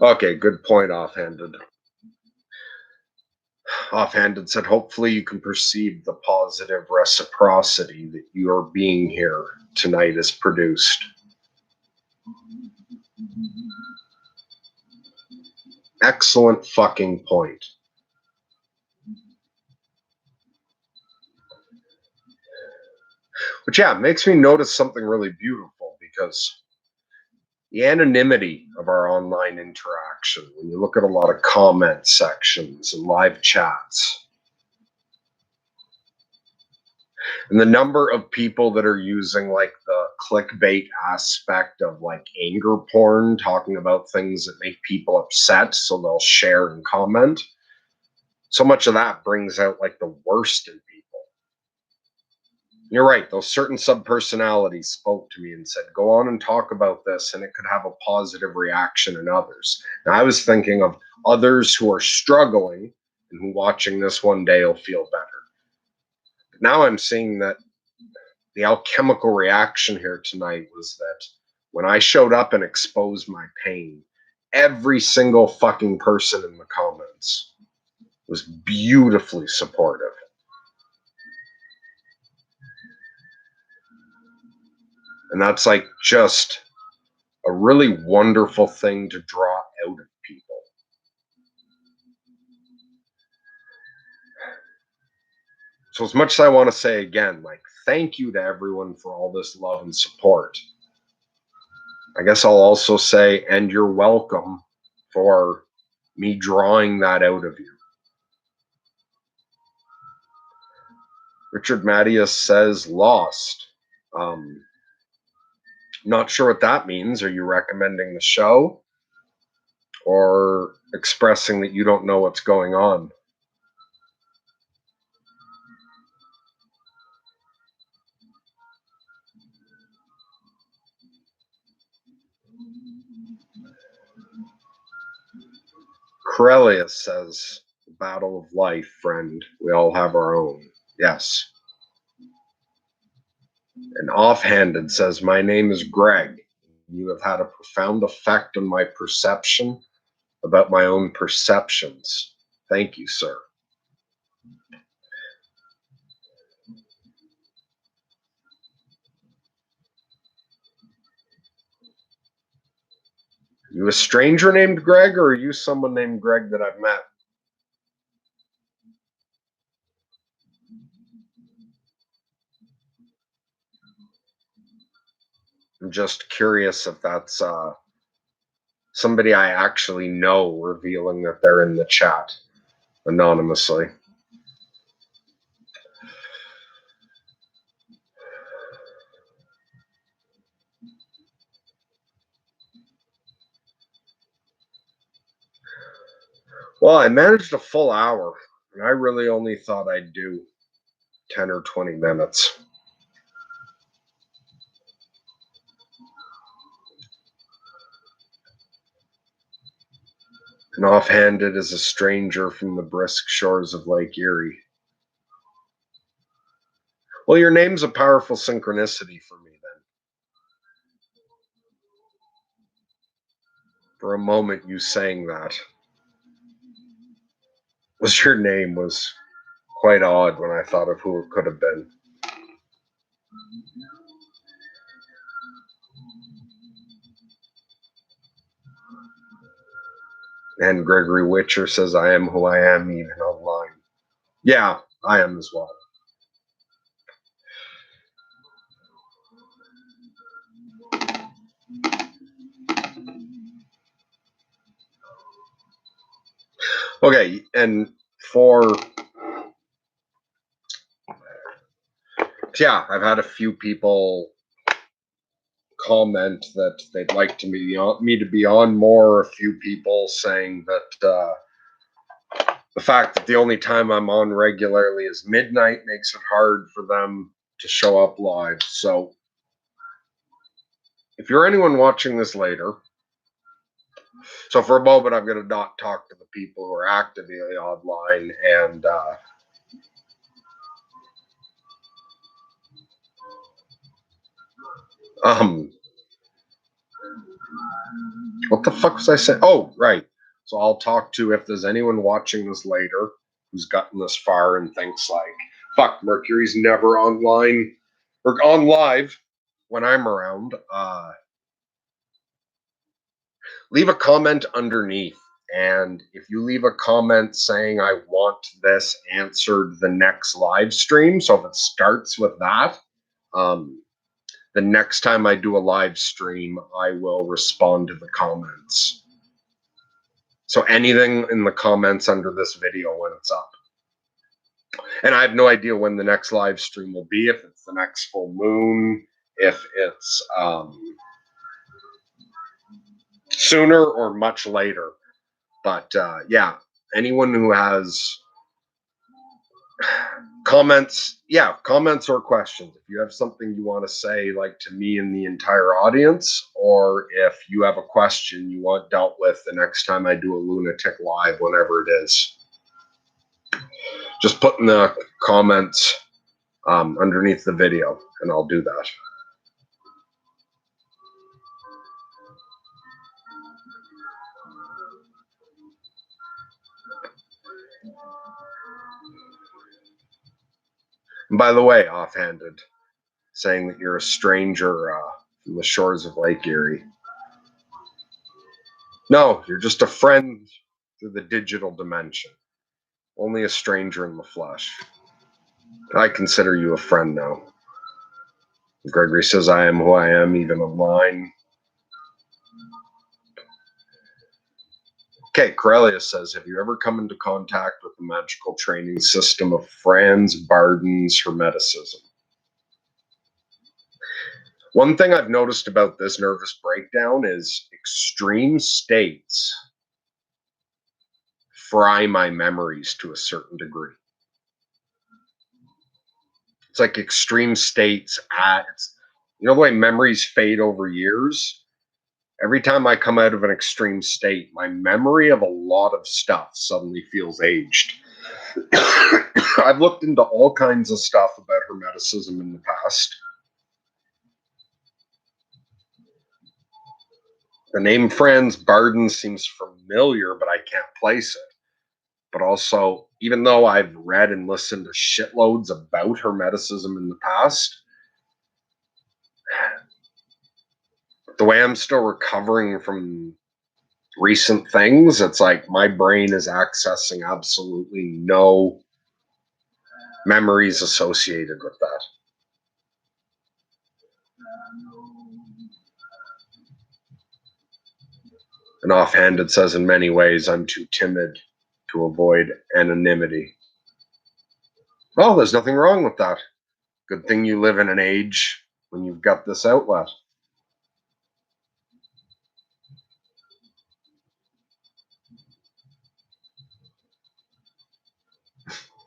Okay, good point, offhanded. Offhanded said, hopefully you can perceive the positive reciprocity that your being here tonight has produced. Excellent fucking point. But yeah, it makes me notice something really beautiful because the anonymity of our online interaction, when you look at a lot of comment sections and live chats, and the number of people that are using like the clickbait aspect of like anger porn, talking about things that make people upset, so they'll share and comment. So much of that brings out like the worst in people. You're right, those certain subpersonalities spoke to me and said, go on and talk about this, and it could have a positive reaction in others. Now, I was thinking of others who are struggling and who watching this one day will feel better. But now I'm seeing that the alchemical reaction here tonight was that when I showed up and exposed my pain, every single fucking person in the comments was beautifully supportive. And that's like just a really wonderful thing to draw out of people. So as much as I want to say again, like, thank you to everyone for all this love and support. I guess I'll also say, and you're welcome for me drawing that out of you. Richard Mattias says lost. Not sure what that means. Are you recommending the show or expressing that you don't know what's going on? Corellius says, battle of life, friend. We all have our own. Yes. And Offhanded says, my name is Greg. You have had a profound effect on my perception about my own perceptions. Thank you, sir. You a stranger named Greg, or are you someone named Greg that I've met? I'm just curious if that's somebody I actually know revealing that they're in the chat anonymously. Well, I managed a full hour, and I really only thought I'd do 10 or 20 minutes. And Offhanded is a stranger from the brisk shores of Lake Erie. Well, your name's a powerful synchronicity for me then. For a moment, you saying that was your name was quite odd when I thought of who it could have been. And Gregory Witcher says, I am who I am, even online. Yeah, I am as well. Okay, and yeah, I've had a few people comment that they'd like to me to be on more. A few people saying that the fact that the only time I'm on regularly is midnight makes it hard for them to show up live. So if you're anyone watching this later, so for a moment I'm going to not talk to the people who are actively online and what the fuck was I saying? Oh, right. So I'll talk to, if there's anyone watching this later who's gotten this far and thinks like, fuck, Mercury's never online or on live when I'm around, leave a comment underneath. And if you leave a comment saying, I want this answered the next live stream, so if it starts with that, the next time I do a live stream, I will respond to the comments. So anything in the comments under this video when it's up. And I have no idea when the next live stream will be, if it's the next full moon, if it's sooner or much later. But yeah, anyone who has comments or questions, if you have something you want to say like to me and the entire audience, or if you have a question you want dealt with the next time I do a Lunatic live, whenever it is, just put in the comments underneath the video and I'll do that. And by the way, Offhanded, saying that you're a stranger from the shores of Lake Erie. No, you're just a friend through the digital dimension. Only a stranger in the flesh. I consider you a friend now. Gregory says, I am who I am, even online. Okay, Corellia says, have you ever come into contact with the magical training system of Franz Barden's Hermeticism? One thing I've noticed about this nervous breakdown is extreme states fry my memories to a certain degree. It's like extreme states you know the way memories fade over years? Every time I come out of an extreme state, my memory of a lot of stuff suddenly feels aged. I've looked into all kinds of stuff about Hermeticism in the past. The name Franz Barden seems familiar, but I can't place it. But also, even though I've read and listened to shitloads about Hermeticism in the past, the way I'm still recovering from recent things, it's like my brain is accessing absolutely no memories associated with that. And offhand, it says, in many ways, I'm too timid to avoid anonymity. Well, there's nothing wrong with that. Good thing you live in an age when you've got this outlet.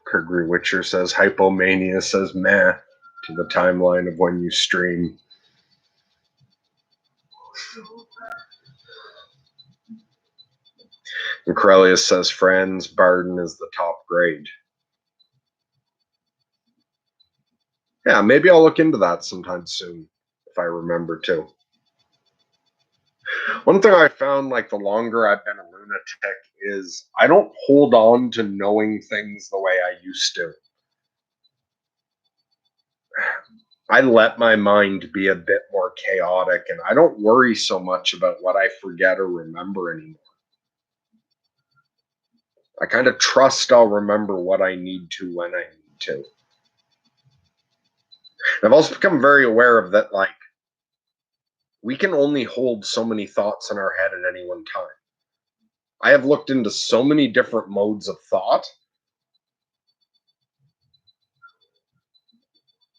Gregory Witcher says, hypomania says meh to the timeline of when you stream. And Corellius says, Franz Barden is the top grade. Yeah, maybe I'll look into that sometime soon if I remember to. One thing I found, like, the longer I've been a lunatic is I don't hold on to knowing things the way I used to. I let my mind be a bit more chaotic, and I don't worry so much about what I forget or remember anymore. I kind of trust I'll remember what I need to when I need to. And I've also become very aware of that, like, we can only hold so many thoughts in our head at any one time. I have looked into so many different modes of thought.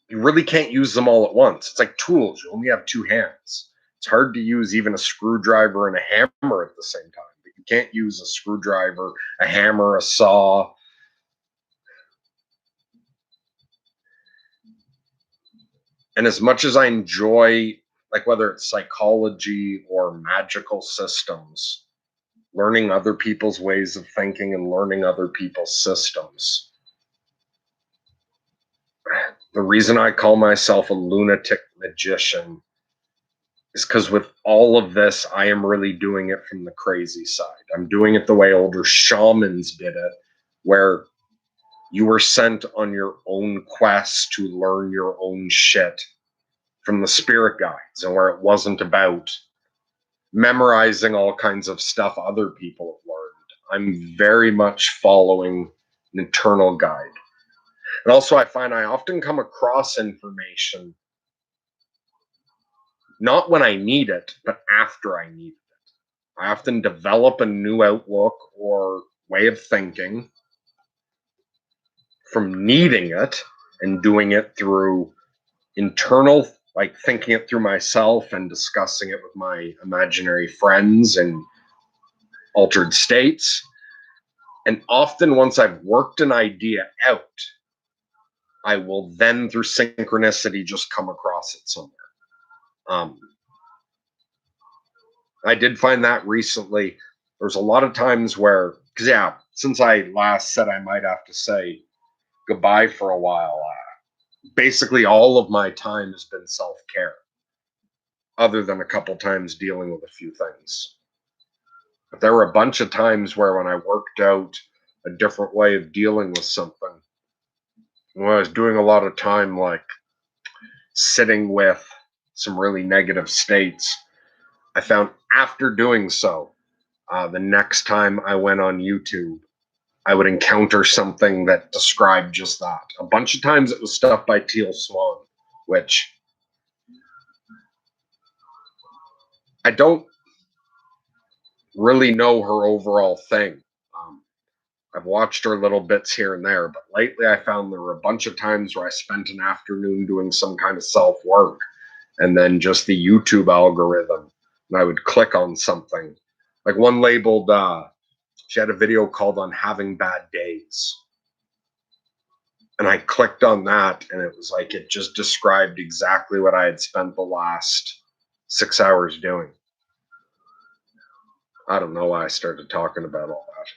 You really can't use them all at once. It's like tools. You only have two hands. It's hard to use even a screwdriver and a hammer at the same time. But you can't use a screwdriver, a hammer, a saw. And as much as I enjoy, like, whether it's psychology or magical systems, learning other people's ways of thinking and learning other people's systems, the reason I call myself a lunatic magician is because with all of this, I am really doing it from the crazy side. I'm doing it the way older shamans did it, where you were sent on your own quest to learn your own shit from the spirit guides, and where it wasn't about memorizing all kinds of stuff other people have learned. I'm very much following an internal guide. And also, I find I often come across information not when I need it, but after I need it. I often develop a new outlook or way of thinking from needing it and doing it through internal, like thinking it through myself and discussing it with my imaginary friends in altered states. And often, once I've worked an idea out, I will then, through synchronicity, just come across it somewhere. I did find that recently. There's a lot of times where, because yeah, since I last said I might have to say goodbye for a while, basically all of my time has been self-care, other than a couple times dealing with a few things. But there were a bunch of times where when I worked out a different way of dealing with something, when I was doing a lot of time, like sitting with some really negative states, I found after doing so, the next time I went on YouTube, I would encounter something that described just that. A bunch of times it was stuff by Teal Swan, which I don't really know her overall thing. I've watched her little bits here and there, but lately I found there were a bunch of times where I spent an afternoon doing some kind of self work, and then just the YouTube algorithm, and I would click on something. Like one labeled, she had a video called On Having Bad Days. And I clicked on that, and it was like it just described exactly what I had spent the last 6 hours doing. I don't know why I started talking about all that.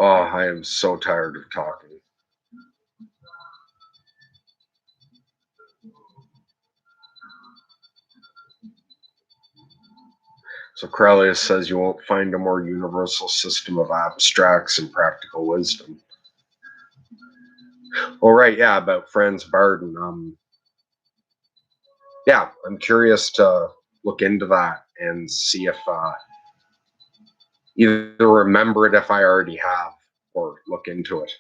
Oh, I am so tired of talking. So Crellius says you won't find a more universal system of abstracts and practical wisdom. Well, right, yeah, about Franz Barden. Yeah, I'm curious to look into that and see if either remember it if I already have or look into it.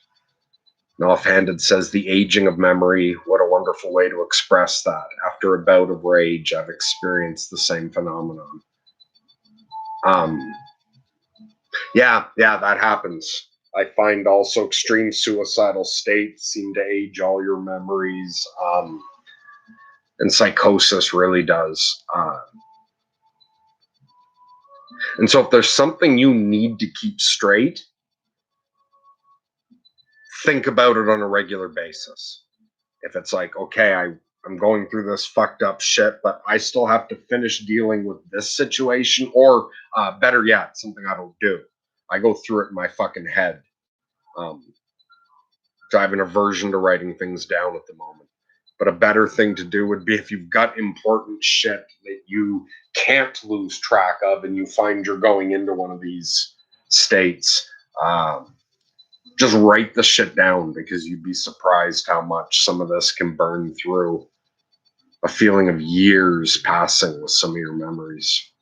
And offhanded says the aging of memory. What a wonderful way to express that. After a bout of rage, I've experienced the same phenomenon. Um, yeah, that happens. I find also extreme suicidal states seem to age all your memories, and psychosis really does. And so, if there's something you need to keep straight, think about it on a regular basis. If it's like, okay, I'm going through this fucked up shit, but I still have to finish dealing with this situation, or better yet, something I don't do. I go through it in my fucking head. Um, so I have an aversion to writing things down at the moment. But a better thing to do would be if you've got important shit that you can't lose track of and you find you're going into one of these states, just write the shit down, because you'd be surprised how much some of this can burn through a feeling of years passing with some of your memories.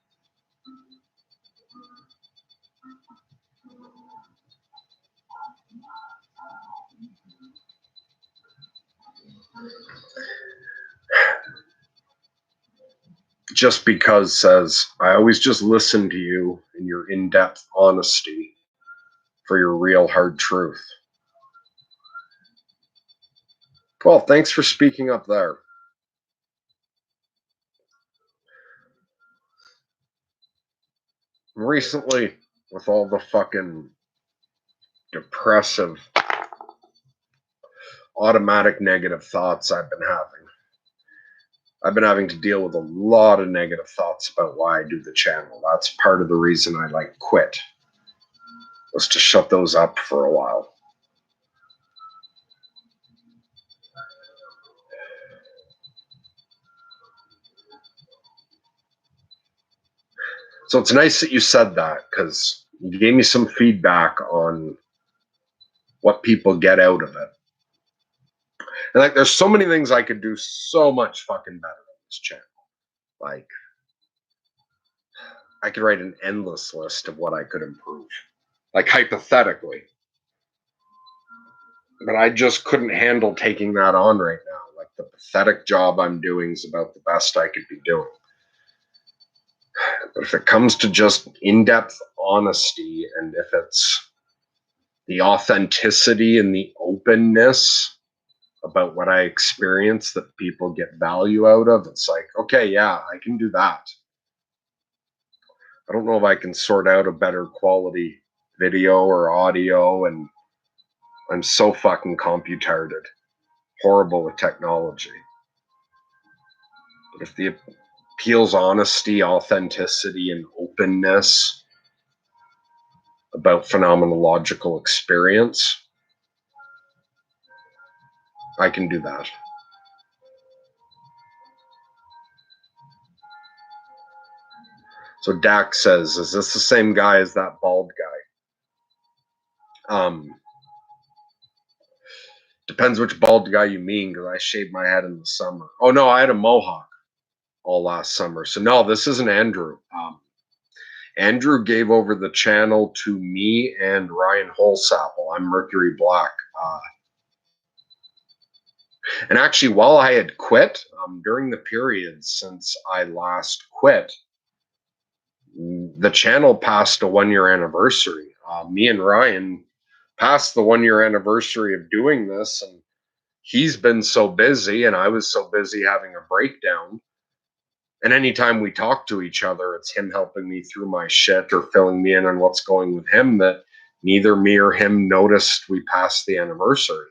Just because says, I always just listen to you and your in depth honesty for your real hard truth. Well, thanks for speaking up there. Recently, with all the fucking depressive, automatic negative thoughts I've been having to deal with a lot of negative thoughts about why I do the channel. That's part of the reason I quit, was to shut those up for a while. So it's nice that you said that, because you gave me some feedback on what people get out of it. And there's so many things I could do so much fucking better on this channel. Like, I could write an endless list of what I could improve, like hypothetically. But I just couldn't handle taking that on right now. Like, the pathetic job I'm doing is about the best I could be doing. But if it comes to just in-depth honesty, and if it's the authenticity and the openness about what I experience that people get value out of, it's like, okay, yeah, I can do that. I don't know if I can sort out a better quality video or audio, and I'm so fucking computarded, horrible with technology. But if the appeals honesty, authenticity, and openness about phenomenological experience, I can do that. So Dak says, is this the same guy as that bald guy? Depends which bald guy you mean, because I shaved my head in the summer. Oh no, I had a mohawk all last summer. So no, this isn't Andrew. Andrew gave over the channel to me and Ryan Holsapple. I'm Mercury Black. And actually, while I had quit, during the period since I last quit, the channel passed a 1 year anniversary. Me and Ryan passed the 1 year anniversary of doing this, and he's been so busy, and I was so busy having a breakdown And anytime we talk to each other, it's him helping me through my shit or filling me in on what's going with him, that neither me or him noticed we passed the anniversary.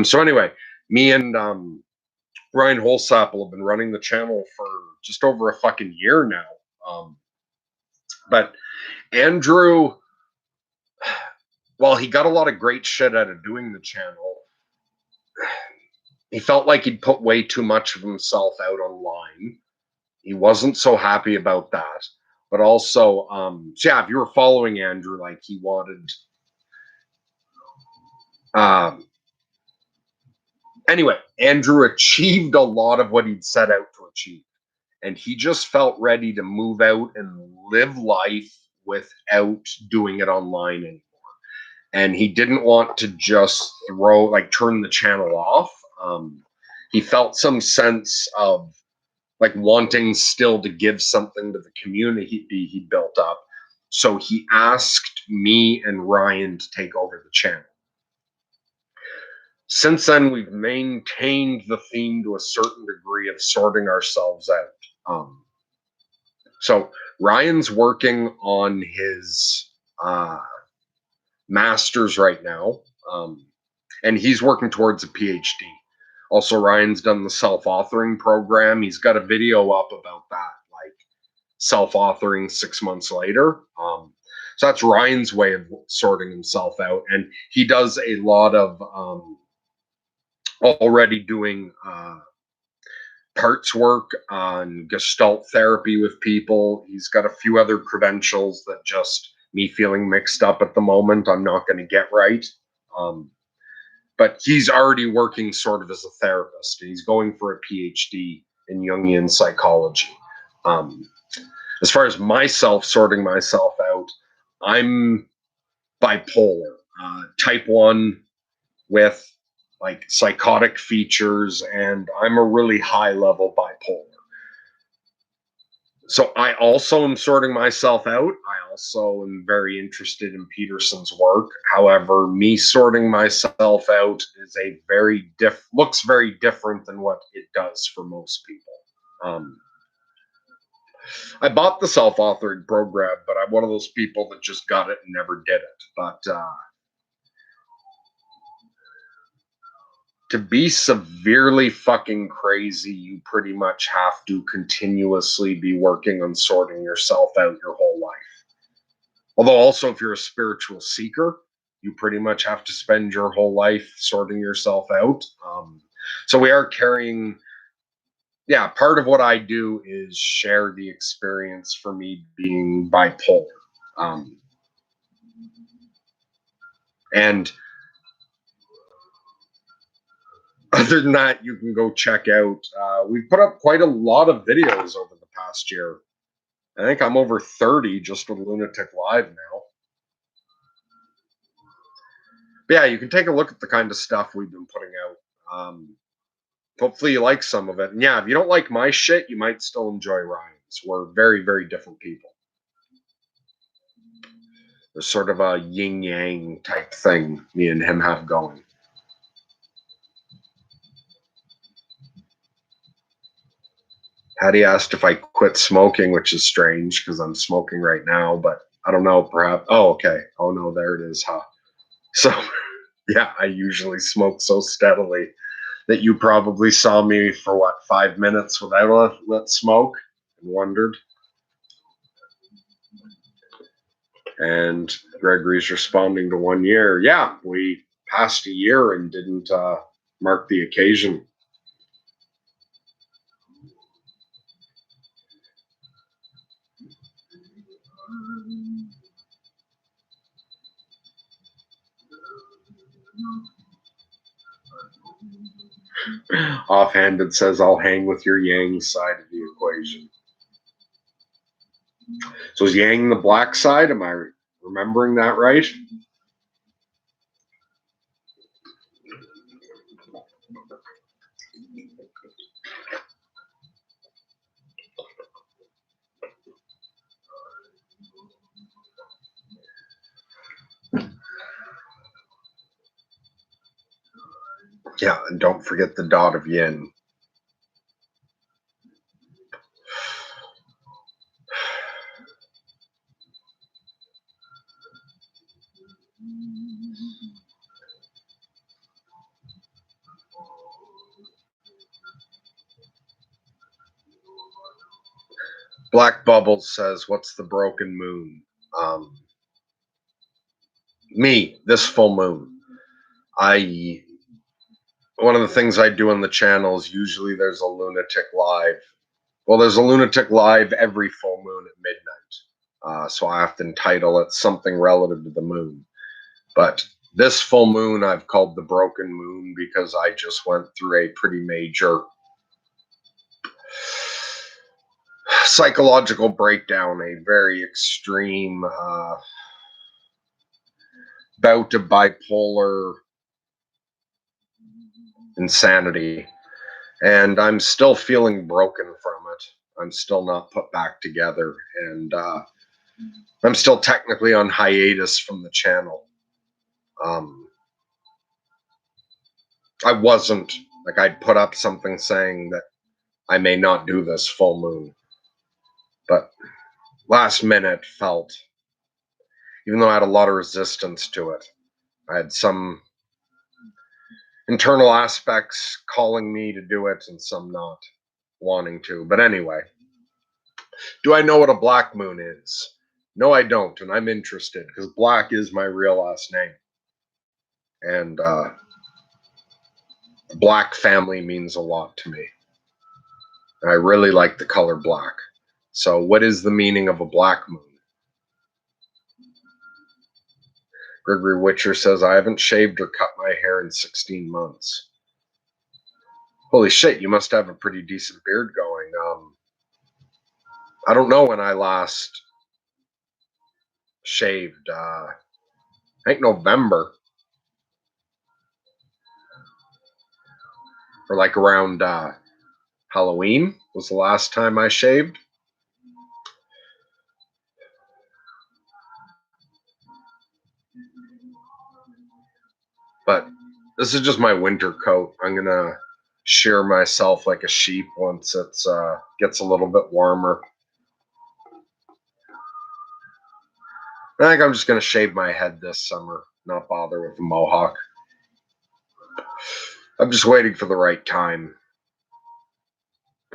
So anyway, me and Ryan Holsapple have been running the channel for just over a fucking year now. But Andrew, while he got a lot of great shit out of doing the channel, he felt like he'd put way too much of himself out online. He wasn't so happy about that. But also, so yeah, if you were following Andrew, like he wanted. Anyway, Andrew achieved a lot of what he'd set out to achieve. And he just felt ready to move out and live life without doing it online anymore. And he didn't want to just turn the channel off. He felt some sense of like wanting still to give something to the community he built up. So he asked me and Ryan to take over the channel. Since then, we've maintained the theme to a certain degree of sorting ourselves out. So Ryan's working on his master's right now, and he's working towards a PhD. Also, Ryan's done the self-authoring program. He's got a video up about that, like self-authoring 6 months later. So that's Ryan's way of sorting himself out, and he does a lot of already doing parts work on Gestalt therapy with people. He's got a few other credentials that just me feeling mixed up at the moment, I'm not going to get right. But he's already working sort of as a therapist. He's going for a PhD in Jungian psychology. As far as myself sorting myself out, I'm bipolar, type 1 with like psychotic features, and I'm a really high level bipolar. So I also am sorting myself out. I also am very interested in Peterson's work. However, me sorting myself out is looks very different than what it does for most people. I bought the self-authoring program, but I'm one of those people that just got it and never did it. But to be severely fucking crazy, you pretty much have to continuously be working on sorting yourself out your whole life. Although also, if you're a spiritual seeker, you pretty much have to spend your whole life sorting yourself out. So we are carrying, part of what I do is share the experience for me being bipolar. And other than that, you can go check out. We've put up quite a lot of videos over the past year. I think I'm over 30 just with Lunatic Live now. But yeah, you can take a look at the kind of stuff we've been putting out. Hopefully you like some of it. And yeah, if you don't like my shit, you might still enjoy Ryan's. We're very, very different people. There's sort of a yin-yang type thing me and him have going. Hattie asked if I quit smoking, which is strange because I'm smoking right now, but I don't know, perhaps. Oh, okay. Oh, no, there it is, huh? So, yeah, I usually smoke so steadily that you probably saw me for 5 minutes without a smoke and wondered. And Gregory's responding to 1 year. Yeah, we passed a year and didn't mark the occasion. Offhand, it says I'll hang with your yang side of the equation. So is yang the black side? Am I remembering that right? Yeah, and don't forget the dot of yin. Black Bubbles says, "What's the broken moon?" Um, Me, this full moon. One of the things I do on the channel is usually there's a lunatic live. Well, there's a lunatic live every full moon at midnight. So I often title it something relative to the moon. But this full moon I've called the broken moon because I just went through a pretty major psychological breakdown, a very extreme bout of bipolar insanity. And I'm still feeling broken from it. I'm still not put back together. And I'm still technically on hiatus from the channel. I wasn't. Like, I'd put up something saying that I may not do this full moon. But last minute felt, even though I had a lot of resistance to it, I had some internal aspects calling me to do it and some not wanting to. But anyway, do I know what a black moon is? No, I don't, and I'm interested because black is my real last name. And black family means a lot to me. And I really like the color black. So, what is the meaning of a black moon? Gregory Witcher says, I haven't shaved or cut my hair in 16 months. Holy shit, you must have a pretty decent beard going. I don't know when I last shaved. I think November. Or like around Halloween was the last time I shaved. But this is just my winter coat. I'm going to shear myself like a sheep once it gets a little bit warmer. I think I'm just going to shave my head this summer, not bother with the mohawk. I'm just waiting for the right time.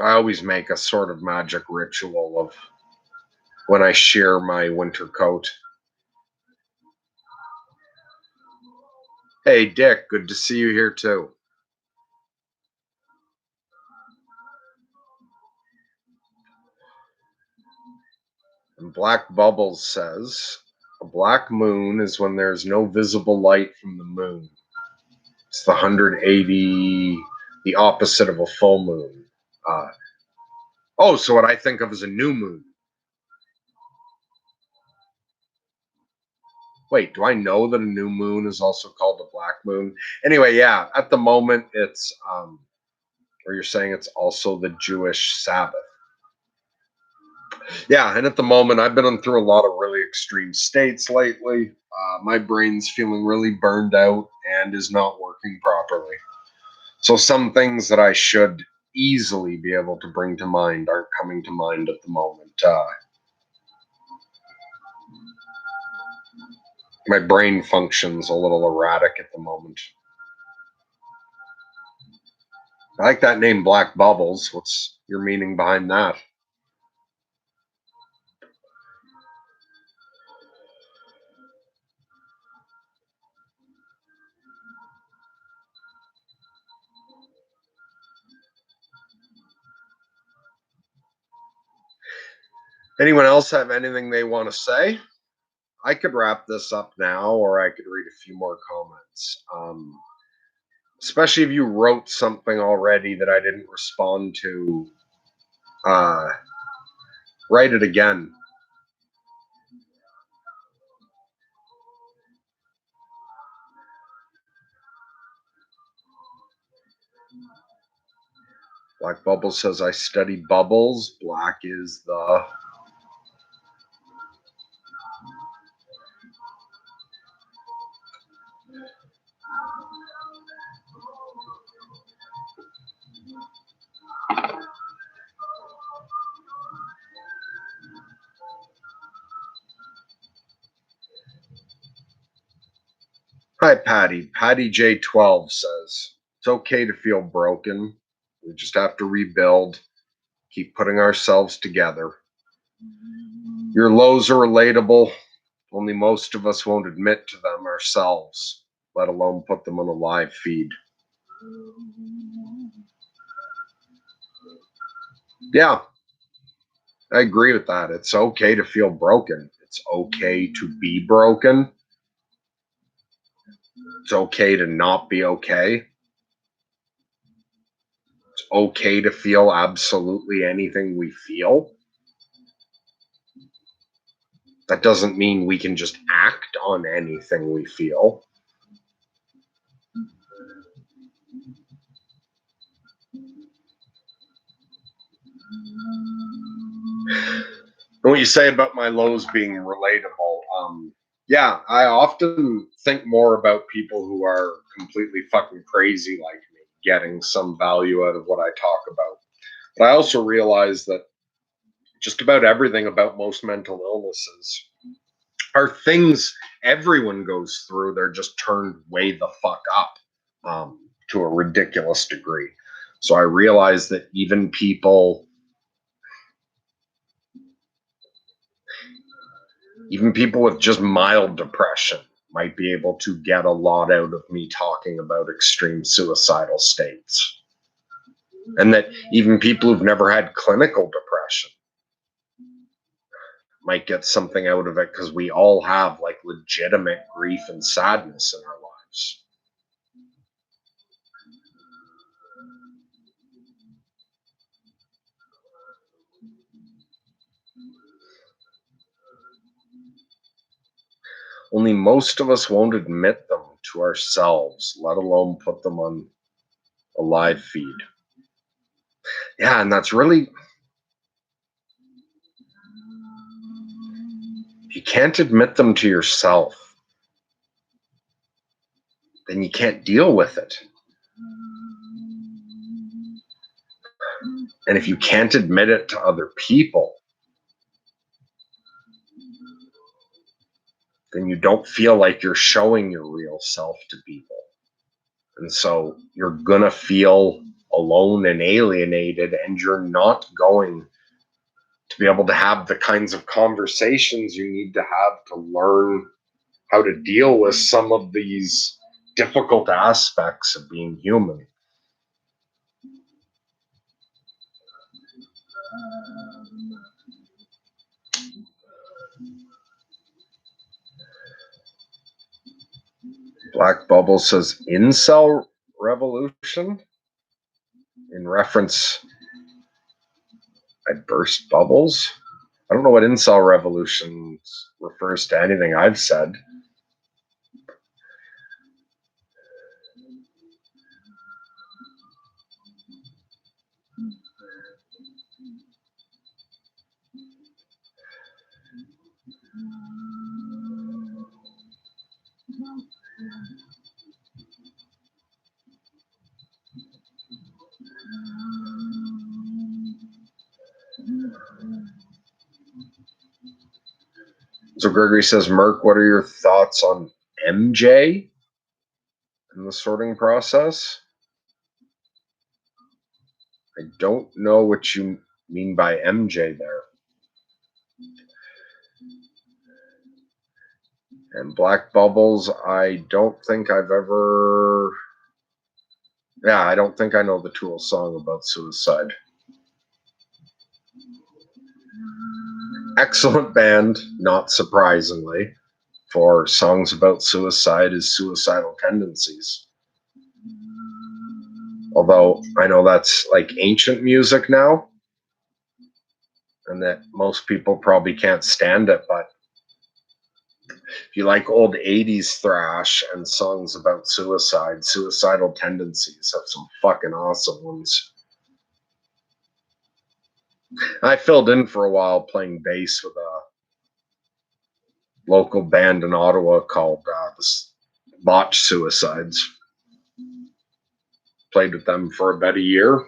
I always make a sort of magic ritual of when I shear my winter coat. Hey, Dick, good to see you here too. And Black Bubbles says, a black moon is when there's no visible light from the moon. It's the 180, the opposite of a full moon. So what I think of as a new moon. Wait, do I know that a new moon is also called a black moon? Anyway, yeah, at the moment it's, or you're saying it's also the Jewish Sabbath. Yeah, and at the moment I've been through a lot of really extreme states lately. My brain's feeling really burned out and is not working properly. So some things that I should easily be able to bring to mind aren't coming to mind at the moment. My brain functions a little erratic at the moment. I like that name, Black Bubbles. What's your meaning behind that? Anyone else have anything they want to say? I could wrap this up now, or I could read a few more comments. Especially if you wrote something already that I didn't respond to, write it again. Black Bubble says, I study bubbles. Black is the... Hi, Patty. Patty J12 says, it's okay to feel broken. We just have to rebuild, keep putting ourselves together. Your lows are relatable, only most of us won't admit to them ourselves, let alone put them on a live feed. Yeah, I agree with that. It's okay to feel broken. It's okay to be broken. It's okay to not be okay. It's okay to feel absolutely anything we feel. That doesn't mean we can just act on anything we feel. And what you say about my lows being relatable, yeah, I often think more about people who are completely fucking crazy like me, getting some value out of what I talk about. But I also realize that just about everything about most mental illnesses are things everyone goes through. They're just turned way the fuck up to a ridiculous degree. So I realize that even people with just mild depression might be able to get a lot out of me talking about extreme suicidal states. And that even people who've never had clinical depression might get something out of it, because we all have like legitimate grief and sadness in our lives. Only most of us won't admit them to ourselves, let alone put them on a live feed. Yeah, and that's really, you can't admit them to yourself, then you can't deal with it. And if you can't admit it to other people, then you don't feel like you're showing your real self to people. And so you're going to feel alone and alienated, and you're not going to be able to have the kinds of conversations you need to have to learn how to deal with some of these difficult aspects of being human. Black Bubble says incel revolution in reference, I burst bubbles. I don't know what incel revolution refers to anything I've said. So Gregory says, Merc, what are your thoughts on MJ in the sorting process? I don't know what you mean by MJ there. And Black Bubbles, I don't think I've ever... Yeah, I don't think I know the Tool song about suicide. Excellent band, not surprisingly, for songs about suicide is Suicidal Tendencies. Although I know that's like ancient music now, and that most people probably can't stand it, but if you like old 80s thrash and songs about suicide, Suicidal Tendencies have some fucking awesome ones. I filled in for a while playing bass with a local band in Ottawa called the Botch Suicides. Played with them for about a year.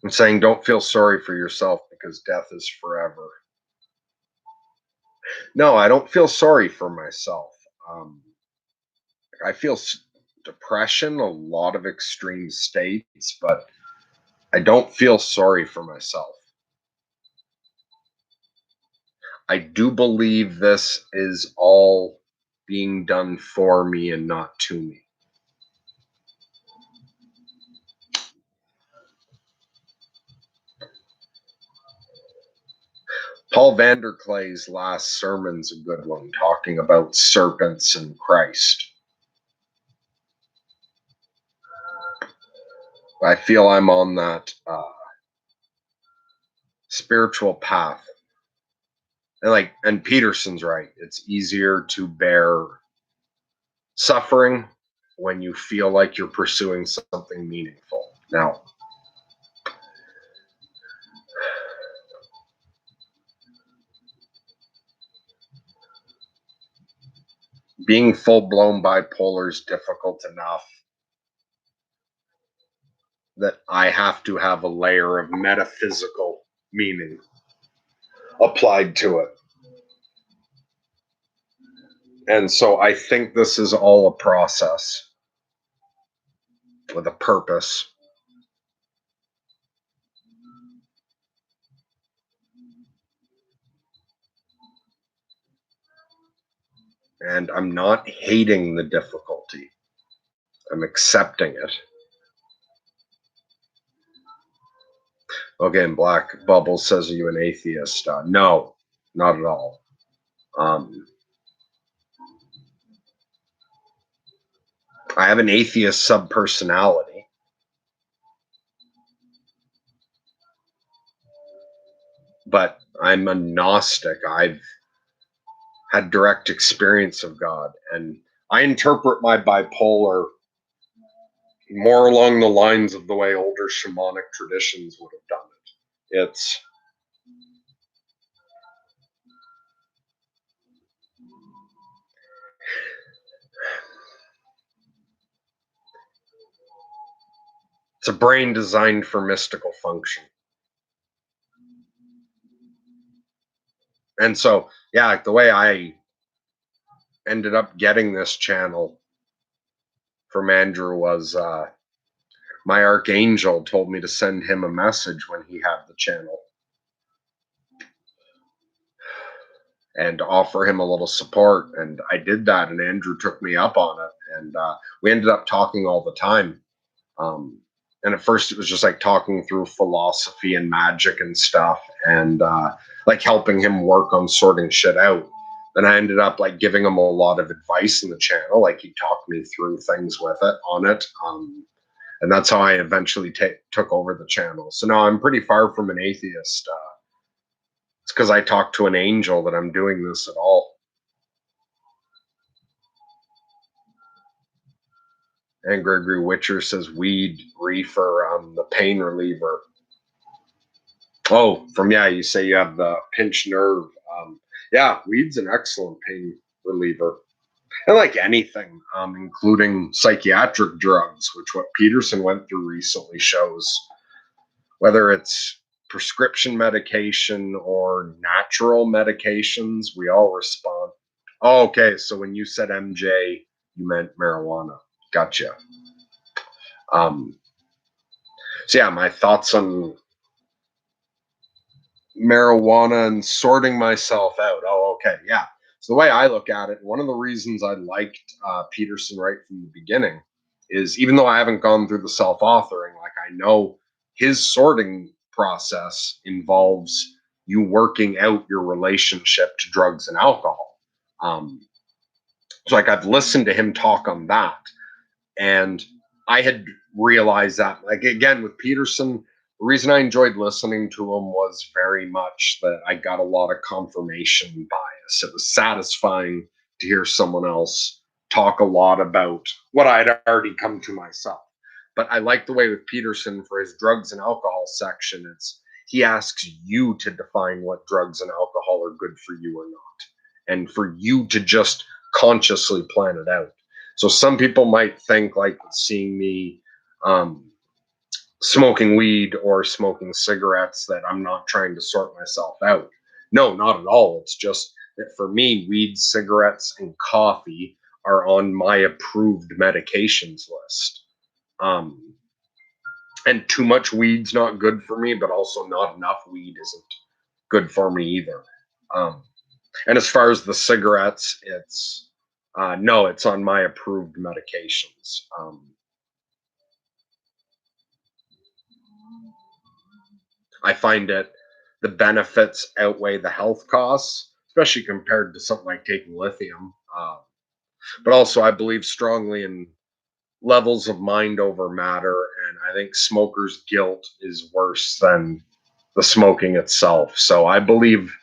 I'm saying don't feel sorry for yourself because death is forever. No, I don't feel sorry for myself. I feel depression, a lot of extreme states, but I don't feel sorry for myself. I do believe this is all being done for me and not to me. Paul Vanderklay's last sermon's a good one, talking about serpents and Christ. I feel I'm on that spiritual path. And Peterson's right. It's easier to bear suffering when you feel like you're pursuing something meaningful. Now, being full-blown bipolar is difficult enough that I have to have a layer of metaphysical meaning applied to it. And so I think this is all a process with a purpose. And I'm not hating the difficulty. I'm accepting it. Okay, and Black Bubble says, are you an atheist? No, not at all. I have an atheist subpersonality. But I'm a Gnostic. I've had direct experience of God, and I interpret my bipolar more along the lines of the way older shamanic traditions would have done it. It's a brain designed for mystical function. And so, yeah, like the way I ended up getting this channel from Andrew was my archangel told me to send him a message when he had the channel and offer him a little support. And I did that, and Andrew took me up on it. And we ended up talking all the time. And at first it was just like talking through philosophy and magic and stuff, and like helping him work on sorting shit out. Then I ended up like giving him a lot of advice in the channel. Like he talked me through things with it on it. And that's how I eventually took over the channel. So now I'm pretty far from an atheist. It's because I talked to an angel that I'm doing this at all. And Gregory Witcher says weed, reefer, the pain reliever. Oh, you say you have the pinched nerve. Yeah, weed's an excellent pain reliever. And like anything, including psychiatric drugs, which what Peterson went through recently shows, whether it's prescription medication or natural medications, we all respond. Oh, okay, so when you said MJ, you meant marijuana. Gotcha. So yeah, my thoughts on marijuana and sorting myself out. Oh, okay, yeah. So the way I look at it, one of the reasons I liked Peterson right from the beginning is even though I haven't gone through the self-authoring, like I know his sorting process involves you working out your relationship to drugs and alcohol. So like I've listened to him talk on that, and I had realized that, like, again, with Peterson, the reason I enjoyed listening to him was very much that I got a lot of confirmation bias. It was satisfying to hear someone else talk a lot about what I'd already come to myself. But I like the way with Peterson for his drugs and alcohol section, he asks you to define what drugs and alcohol are good for you or not, and for you to just consciously plan it out. So some people might think like seeing me smoking weed or smoking cigarettes that I'm not trying to sort myself out. No, not at all. It's just that for me, weed, cigarettes, and coffee are on my approved medications list. Um, and too much weed's not good for me, but also not enough weed isn't good for me either. Um, and as far as the cigarettes, it's no, it's on my approved medications. I find it the benefits outweigh the health costs, especially compared to something like taking lithium. But also, I believe strongly in levels of mind over matter, and I think smokers' guilt is worse than the smoking itself. So I believe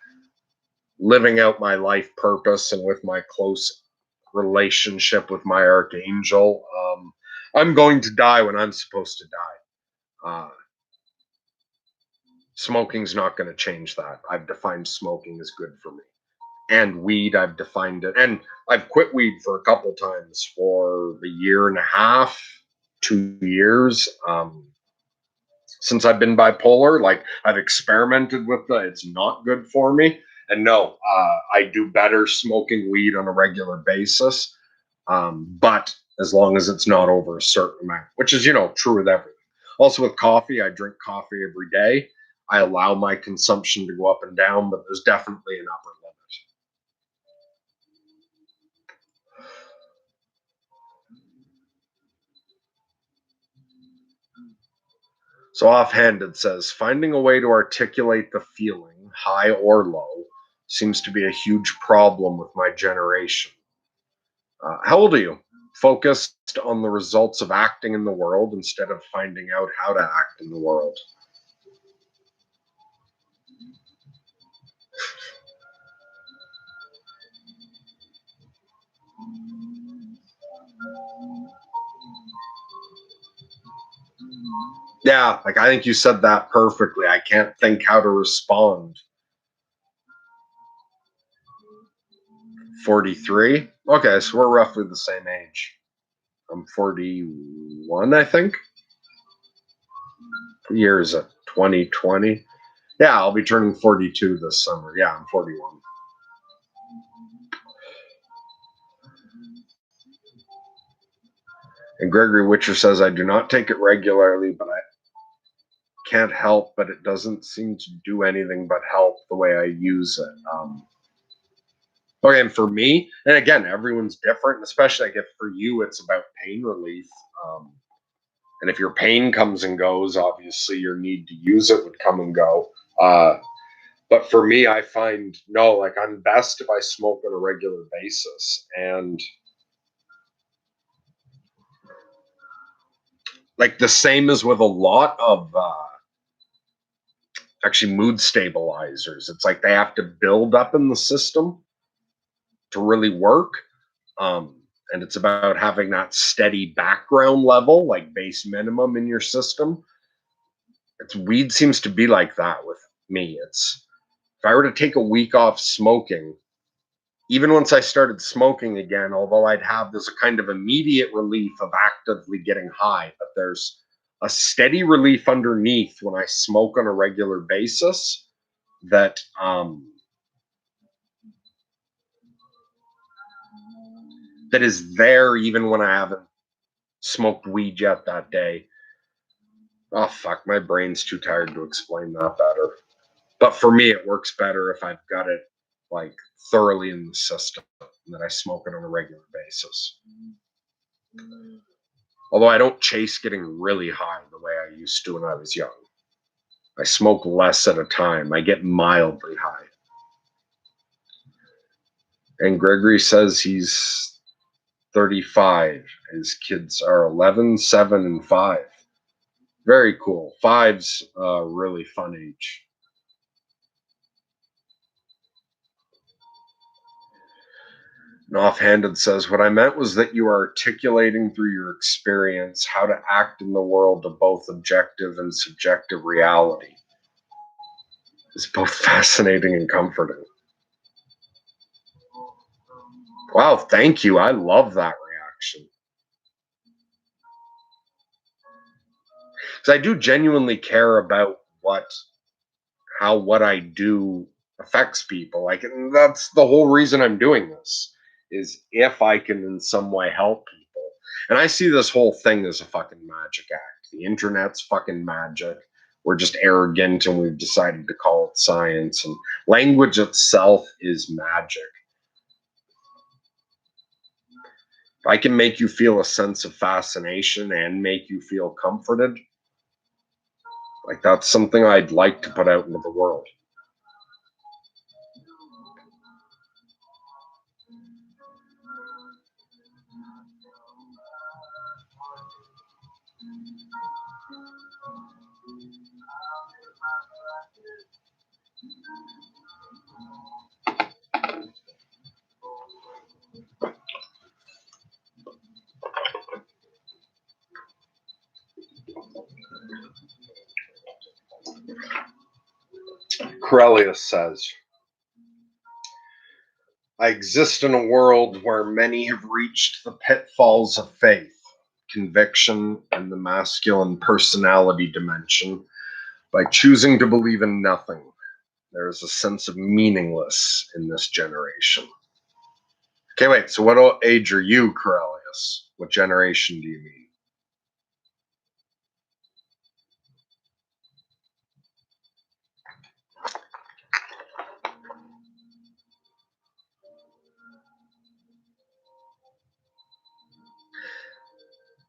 living out my life purpose and with my close relationship with my archangel, I'm going to die when I'm supposed to die. Smoking's not going to change that. I've defined smoking as good for me. And weed, I've defined it. And I've quit weed for a couple times for a year and a half, 2 years. Since I've been bipolar, like I've experimented with it's not good for me. And no, I do better smoking weed on a regular basis. But as long as it's not over a certain amount, which is, true with everything. Also with coffee, I drink coffee every day. I allow my consumption to go up and down, but there's definitely an upper limit. So offhand, it says finding a way to articulate the feeling, high or low, seems to be a huge problem with my generation. How old are you? Focused on the results of acting in the world instead of finding out how to act in the world. Yeah, like I think you said that perfectly. I can't think how to respond. 43. Okay, so we're roughly the same age. I'm 41, I think. Year is it? 2020. Yeah, I'll be turning 42 this summer. Yeah, I'm 41. And Gregory Witcher says, I do not take it regularly, but I can't help, but it doesn't seem to do anything but help the way I use it. Okay, and for me, and again, everyone's different, especially I guess for you, it's about pain relief. Um, and if your pain comes and goes, obviously your need to use it would come and go. But for me, I find no, like I'm best if I smoke on a regular basis. And like the same as with a lot of actually mood stabilizers. It's like they have to build up in the system to really work. Um, and it's about having that steady background level, like base minimum in your system. It's weed seems to be like that with me. It's if I were to take a week off smoking, even once I started smoking again, although there's a kind of immediate relief of actively getting high, but there's a steady relief underneath when I smoke on a regular basis that that is there even when I haven't smoked weed yet that day. Oh fuck, my brain's too tired to explain that better. But for me, it works better if I've got it like thoroughly in the system and that I smoke it on a regular basis. Although I don't chase getting really high the way I used to when I was young. I smoke less at a time. I get mildly high. And Gregory says he's 35. His kids are 11, 7, and 5. Very cool. Five's a really fun age. And offhanded says, what I meant was that you are articulating through your experience how to act in the world of both objective and subjective reality. It's both fascinating and comforting. Wow, thank you. I love that reaction. Because I do genuinely care about what I do affects people. Like, and that's the whole reason I'm doing this is if I can in some way help people. And I see this whole thing as a fucking magic act. The internet's fucking magic. We're just arrogant and we've decided to call it science. And language itself is magic. If I can make you feel a sense of fascination and make you feel comforted, like that's something I'd like to put out into the world. Corellius says, I exist in a world where many have reached the pitfalls of faith, conviction, and the masculine personality dimension by choosing to believe in nothing. There is a sense of meaningless in this generation. Okay, wait, so what age are you, Corellius? What generation do you mean?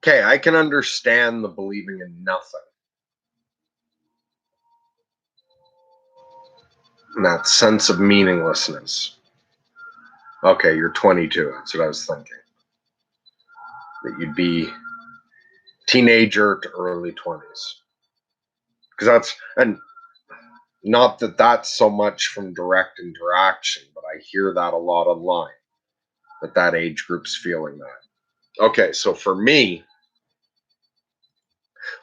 Okay, I can understand the believing in nothing. And that sense of meaninglessness. Okay, you're 22. That's what I was thinking. That you'd be teenager to early 20s. Because and not that that's so much from direct interaction, but I hear that a lot online, that age group's feeling that. Okay, so for me,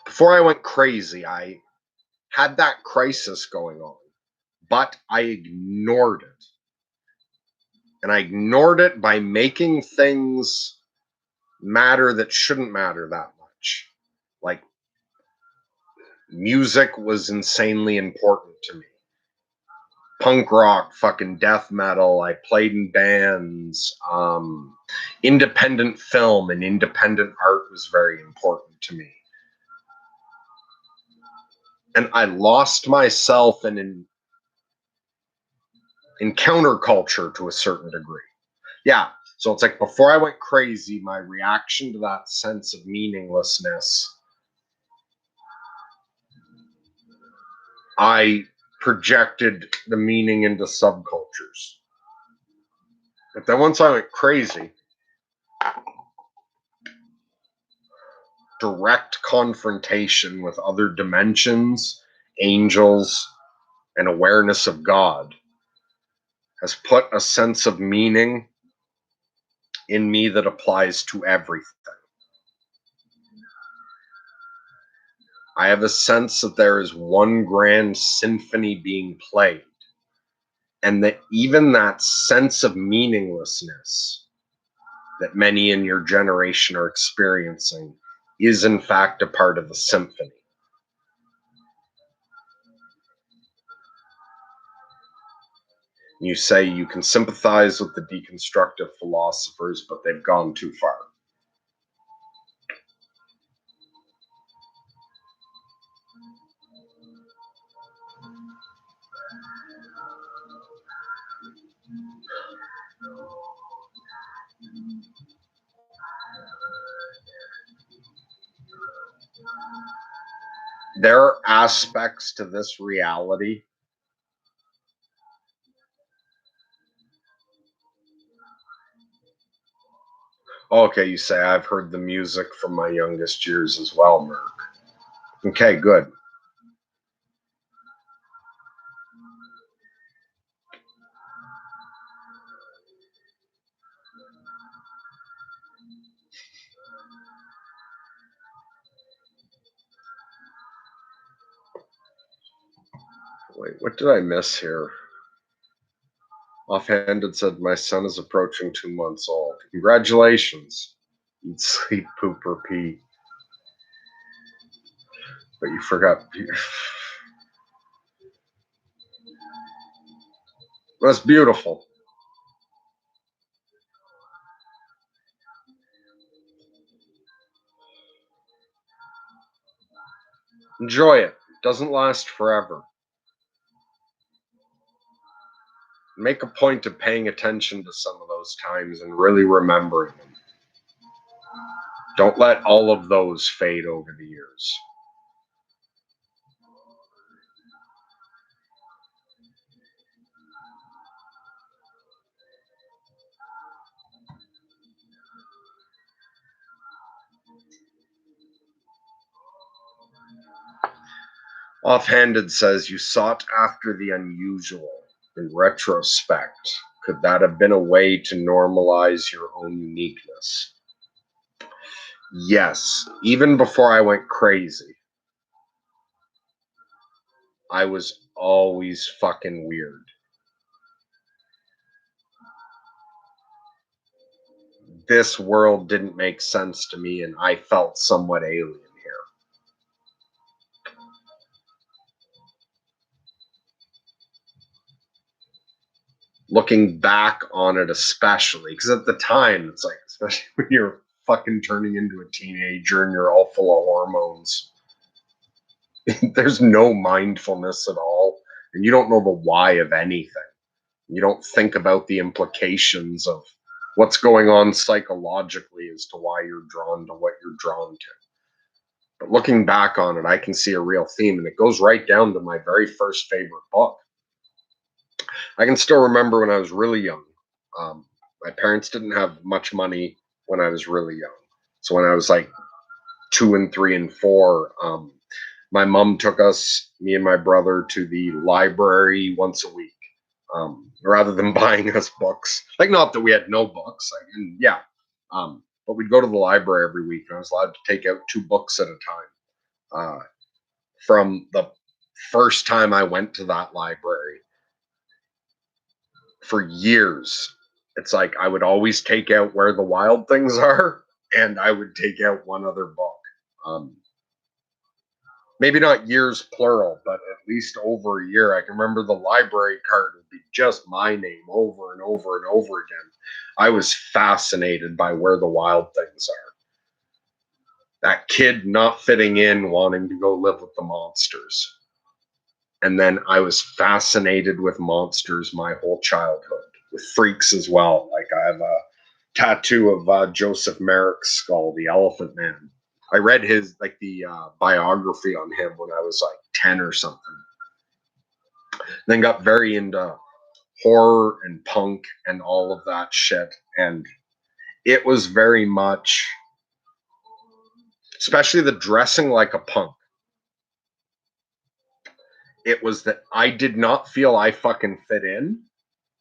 before I went crazy, I had that crisis going on, but I ignored it. And I ignored it by making things matter that shouldn't matter that much. Like music was insanely important to me. Punk rock, fucking death metal. I played in bands. Independent film and independent art was very important to me. And I lost myself in counterculture to a certain degree. Yeah. So it's like before I went crazy, my reaction to that sense of meaninglessness, I projected the meaning into subcultures. But then once I went crazy, direct confrontation with other dimensions, angels, and awareness of God has put a sense of meaning in me that applies to everything. I have a sense that there is one grand symphony being played, and that even that sense of meaninglessness that many in your generation are experiencing is in fact a part of the symphony. You say you can sympathize with the deconstructive philosophers, but they've gone too far. There are aspects to this reality Okay, you say I've heard the music from my youngest years as well, Merc. Okay, good. Wait, what did I miss here? Offhand, it said my son is approaching 2 months old. Congratulations. Eat, sleep, poop, repeat. But you forgot. That's beautiful. Enjoy it. It doesn't last forever. Make a point of paying attention to some of those times and really remembering them. Don't let all of those fade over the years. Offhanded says, you sought after the unusual. In retrospect, could that have been a way to normalize your own uniqueness? Yes. Even before I went crazy, I was always fucking weird. This world didn't make sense to me, and I felt somewhat alien here. Looking back on it, especially because at the time, it's like, especially when you're fucking turning into a teenager and you're all full of hormones, there's no mindfulness at all, and you don't know the why of anything. You don't think about the implications of what's going on psychologically as to why you're drawn to what you're drawn to. But looking back on it, I can see a real theme, and it goes right down to my very first favorite book. I can still remember when I was really young. My parents didn't have much money when I was really young. So when I was like 2 and 3 and 4, my mom took us, me and my brother, to the library once a week, rather than buying us books. Like, not that we had no books, like, and yeah, but we'd go to the library every week, and I was allowed to take out 2 books at a time. From the first time I went to that library, for years, it's like I would always take out Where the Wild Things Are, and I would take out one other book. Maybe not years plural, but at least over a year. I can remember the library card would be just my name over and over and over again. I was fascinated by Where the Wild Things Are. That kid not fitting in, wanting to go live with the monsters. And then I was fascinated with monsters my whole childhood, with freaks as well. Like, I have a tattoo of Joseph Merrick's skull, the Elephant Man. I read his, like, the biography on him when I was like 10 or something. Then got very into horror and punk and all of that shit. And it was very much, especially the dressing like a punk, it was that I did not feel I fucking fit in.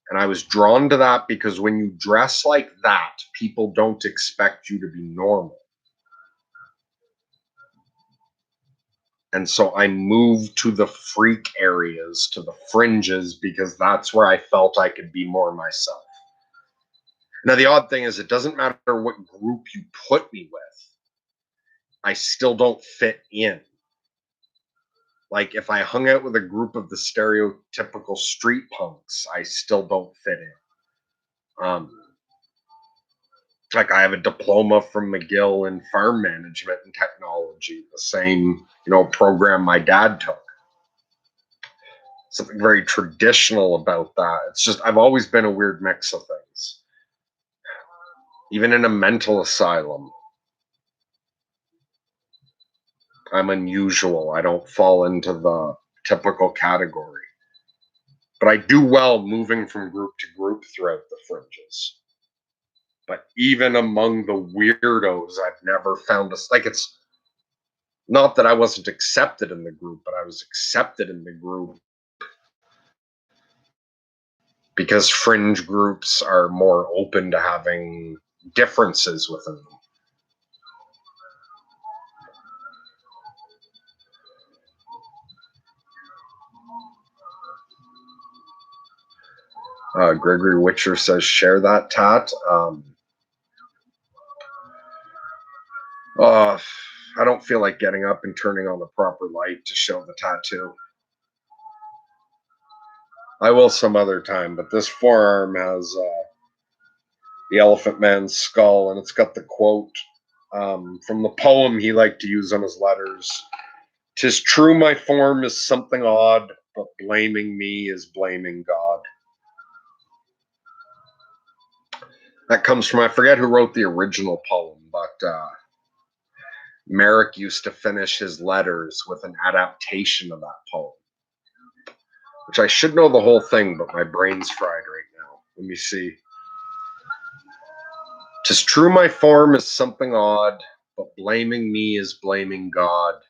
And I was drawn to that because when you dress like that, people don't expect you to be normal. And so I moved to the freak areas, to the fringes, because that's where I felt I could be more myself. Now, the odd thing is, it doesn't matter what group you put me with, I still don't fit in. Like, if I hung out with a group of the stereotypical street punks, I still don't fit in. Like, I have a diploma from McGill in farm management and technology, the same, program my dad took. Something very traditional about that. It's just, I've always been a weird mix of things. Even in a mental asylum, I'm unusual. I don't fall into the typical category. But I do well moving from group to group throughout the fringes. But even among the weirdos, I've never found a, like, it's not that I wasn't accepted in the group, but I was accepted in the group because fringe groups are more open to having differences within them. Gregory Witcher says, share that, Tat. I don't feel like getting up and turning on the proper light to show the tattoo. I will some other time, but this forearm has the Elephant Man's skull, and it's got the quote from the poem he liked to use on his letters. 'Tis true my form is something odd, but blaming me is blaming God. That comes from, I forget who wrote the original poem, but Merrick used to finish his letters with an adaptation of that poem, which I should know the whole thing, but my brain's fried right now. Let me see. 'Tis true my form is something odd, but blaming me is blaming God.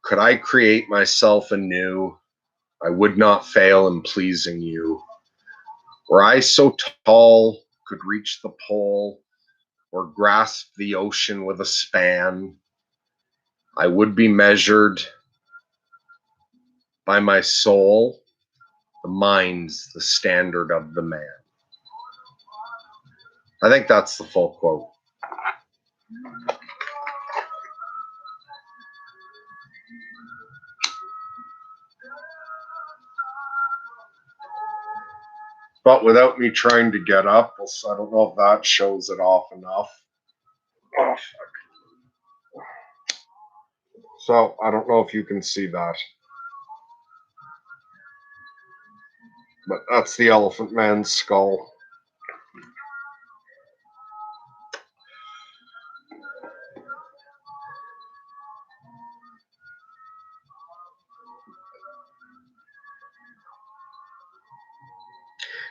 Could I create myself anew, I would not fail in pleasing you. Were I so tall, could reach the pole, or grasp the ocean with a span, I would be measured by my soul. The mind's the standard of the man. I think that's the full quote. But without me trying to get up, I don't know if that shows it off enough. Oh, fuck. So I don't know if you can see that. But that's the Elephant Man's skull.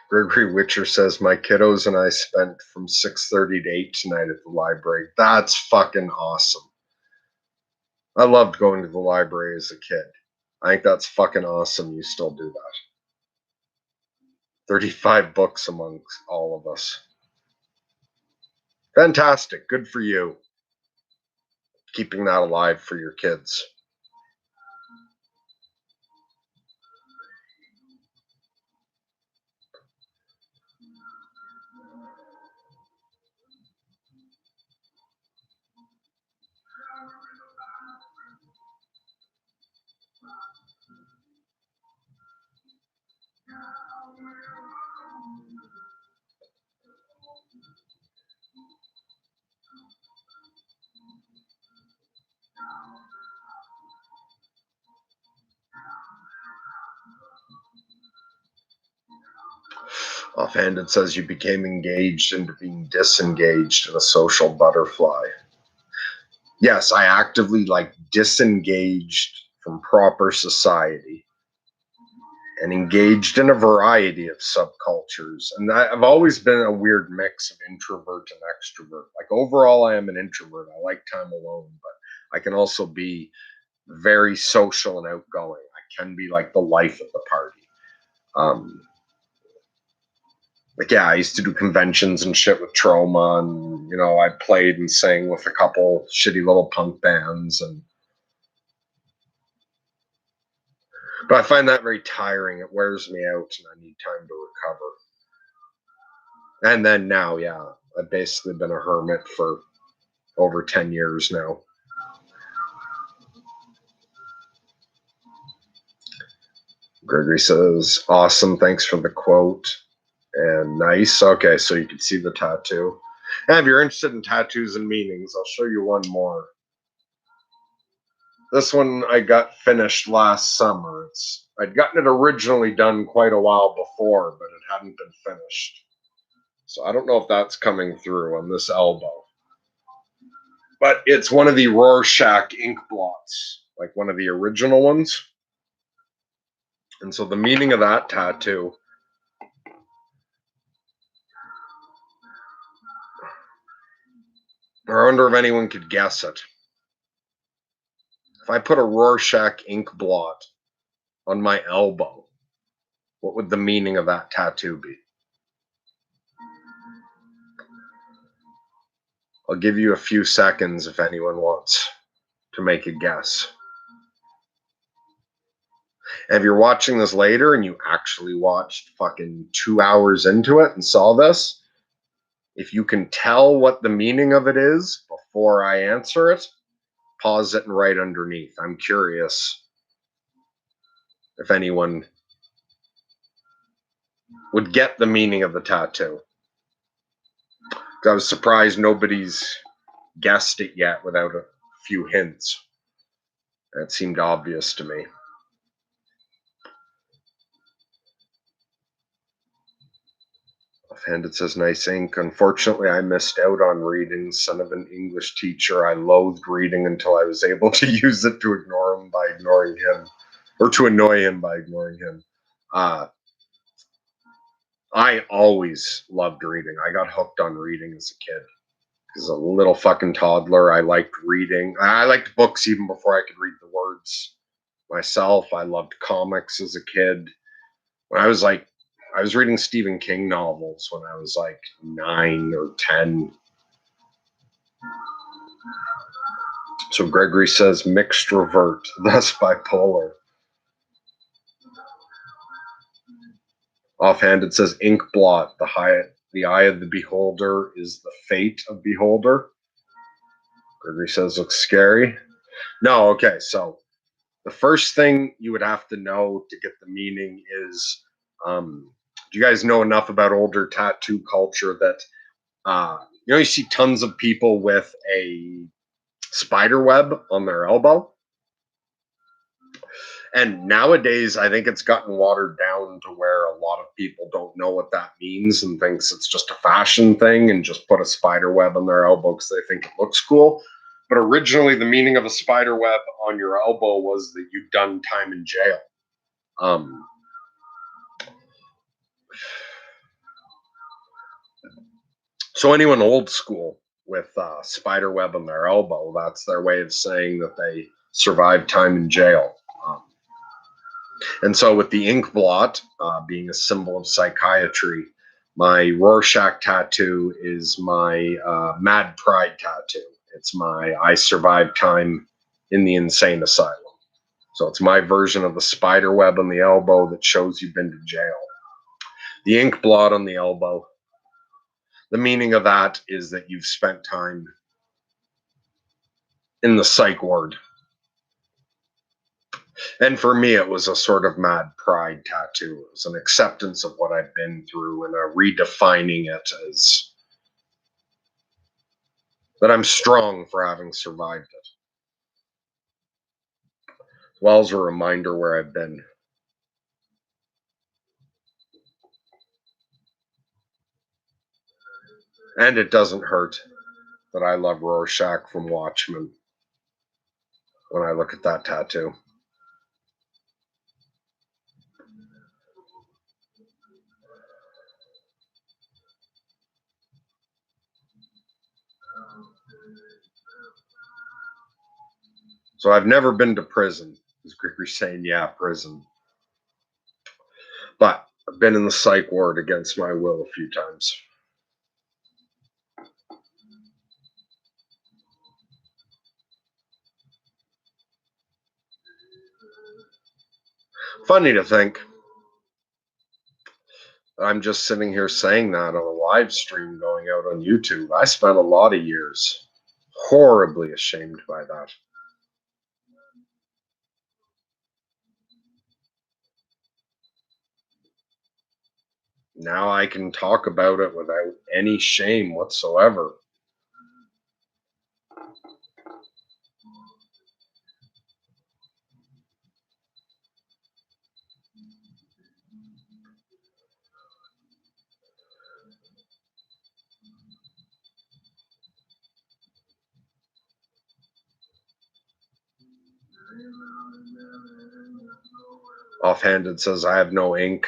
Gregory Witcher says, my kiddos and I spent from 6:30 to 8 tonight at the library. That's fucking awesome. I loved going to the library as a kid. I think that's fucking awesome you still do that. 35 books amongst all of us. Fantastic. Good for you. Keeping that alive for your kids. Offhanded says you became engaged into being disengaged in a social butterfly. Yes, I actively disengaged from proper society and engaged in a variety of subcultures. And I've always been a weird mix of introvert and extrovert. Like overall, I am an introvert. I like time alone, but I can also be very social and outgoing. I can be like the life of the party. I used to do conventions and shit with Trauma, and I played and sang with a couple shitty little punk bands, but I find that very tiring. It wears me out, and I need time to recover. And then now, I've basically been a hermit for over 10 years now. Gregory says, awesome, thanks for the quote. And nice. Okay, so you can see the tattoo. And if you're interested in tattoos and meanings, I'll show you one more. This one I got finished last summer. I'd gotten it originally done quite a while before, but it hadn't been finished. So I don't know if that's coming through on this elbow. But it's one of the Rorschach ink blots, like one of the original ones. And so the meaning of that tattoo, I wonder if anyone could guess it. If I put a Rorschach ink blot on my elbow, what would the meaning of that tattoo be? I'll give you a few seconds if anyone wants to make a guess. And if you're watching this later and you actually watched fucking 2 hours into it and saw this, if you can tell what the meaning of it is before I answer it, pause it and write underneath. I'm curious if anyone would get the meaning of the tattoo. I was surprised nobody's guessed it yet without a few hints. It seemed obvious to me. Offhand, it says nice ink. Unfortunately, I missed out on reading. Son of an English teacher, I loathed reading until I was able to use it to ignore him by ignoring him, or to annoy him by ignoring him. I always loved reading. I got hooked on reading as a kid. As a little fucking toddler, I liked reading. I liked books even before I could read the words myself. I loved comics as a kid. When I was reading Stephen King novels when I was like 9 or 10. So Gregory says mixed revert, thus bipolar. Offhand, it says ink blot. The eye of the beholder is the fate of beholder. Gregory says looks scary. No, okay. So the first thing you would have to know to get the meaning is, do you guys know enough about older tattoo culture that you see tons of people with a spider web on their elbow? And nowadays, I think it's gotten watered down to where a lot of people don't know what that means and thinks it's just a fashion thing and just put a spider web on their elbow because they think it looks cool. But originally, the meaning of a spider web on your elbow was that you'd done time in jail. So anyone old school with spider web on their elbow, that's their way of saying that they survived time in jail. And so with the ink blot being a symbol of psychiatry, my Rorschach tattoo is my mad pride tattoo. It's my I survived time in the insane asylum. So it's my version of the spider web on the elbow that shows you've been to jail. The ink blot on the elbow, the meaning of that is that you've spent time in the psych ward. And for me, it was a sort of mad pride tattoo. It was an acceptance of what I've been through and a redefining it as that I'm strong for having survived it, as well as a reminder where I've been. And it doesn't hurt that I love Rorschach from Watchmen when I look at that tattoo. So I've never been to prison. As Gregory's saying, yeah, prison. But I've been in the psych ward against my will a few times. Funny to think I'm just sitting here saying that on a live stream going out on YouTube. I spent a lot of years horribly ashamed by that. Now I can talk about it without any shame whatsoever. Offhanded says, I have no ink,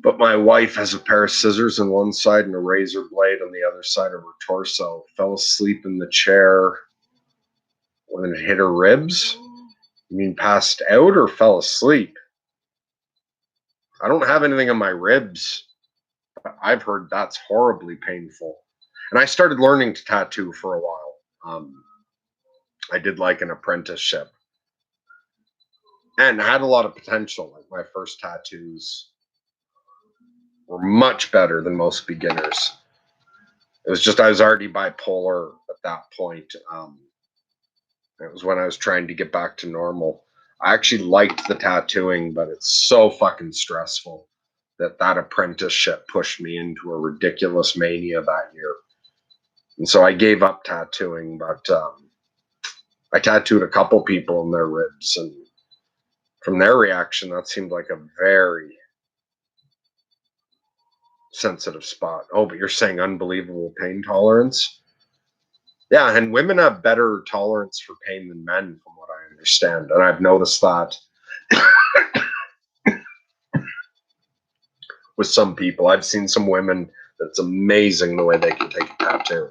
but my wife has a pair of scissors on one side and a razor blade on the other side of her torso. Fell asleep in the chair when it hit her ribs. You mean passed out or fell asleep? I don't have anything on my ribs. I've heard that's horribly painful. And I started learning to tattoo for a while. I did like an apprenticeship and had a lot of potential. Like my first tattoos were much better than most beginners. It was just I was already bipolar at that point. It was when I was trying to get back to normal. I actually liked the tattooing, but it's so fucking stressful that apprenticeship pushed me into a ridiculous mania that year. And so I gave up tattooing, but I tattooed a couple people in their ribs, and from their reaction, that seemed like a very sensitive spot. Oh, but you're saying unbelievable pain tolerance? Yeah, and women have better tolerance for pain than men, from what I understand. And I've noticed that with some people. I've seen some women that's amazing the way they can take a tattoo.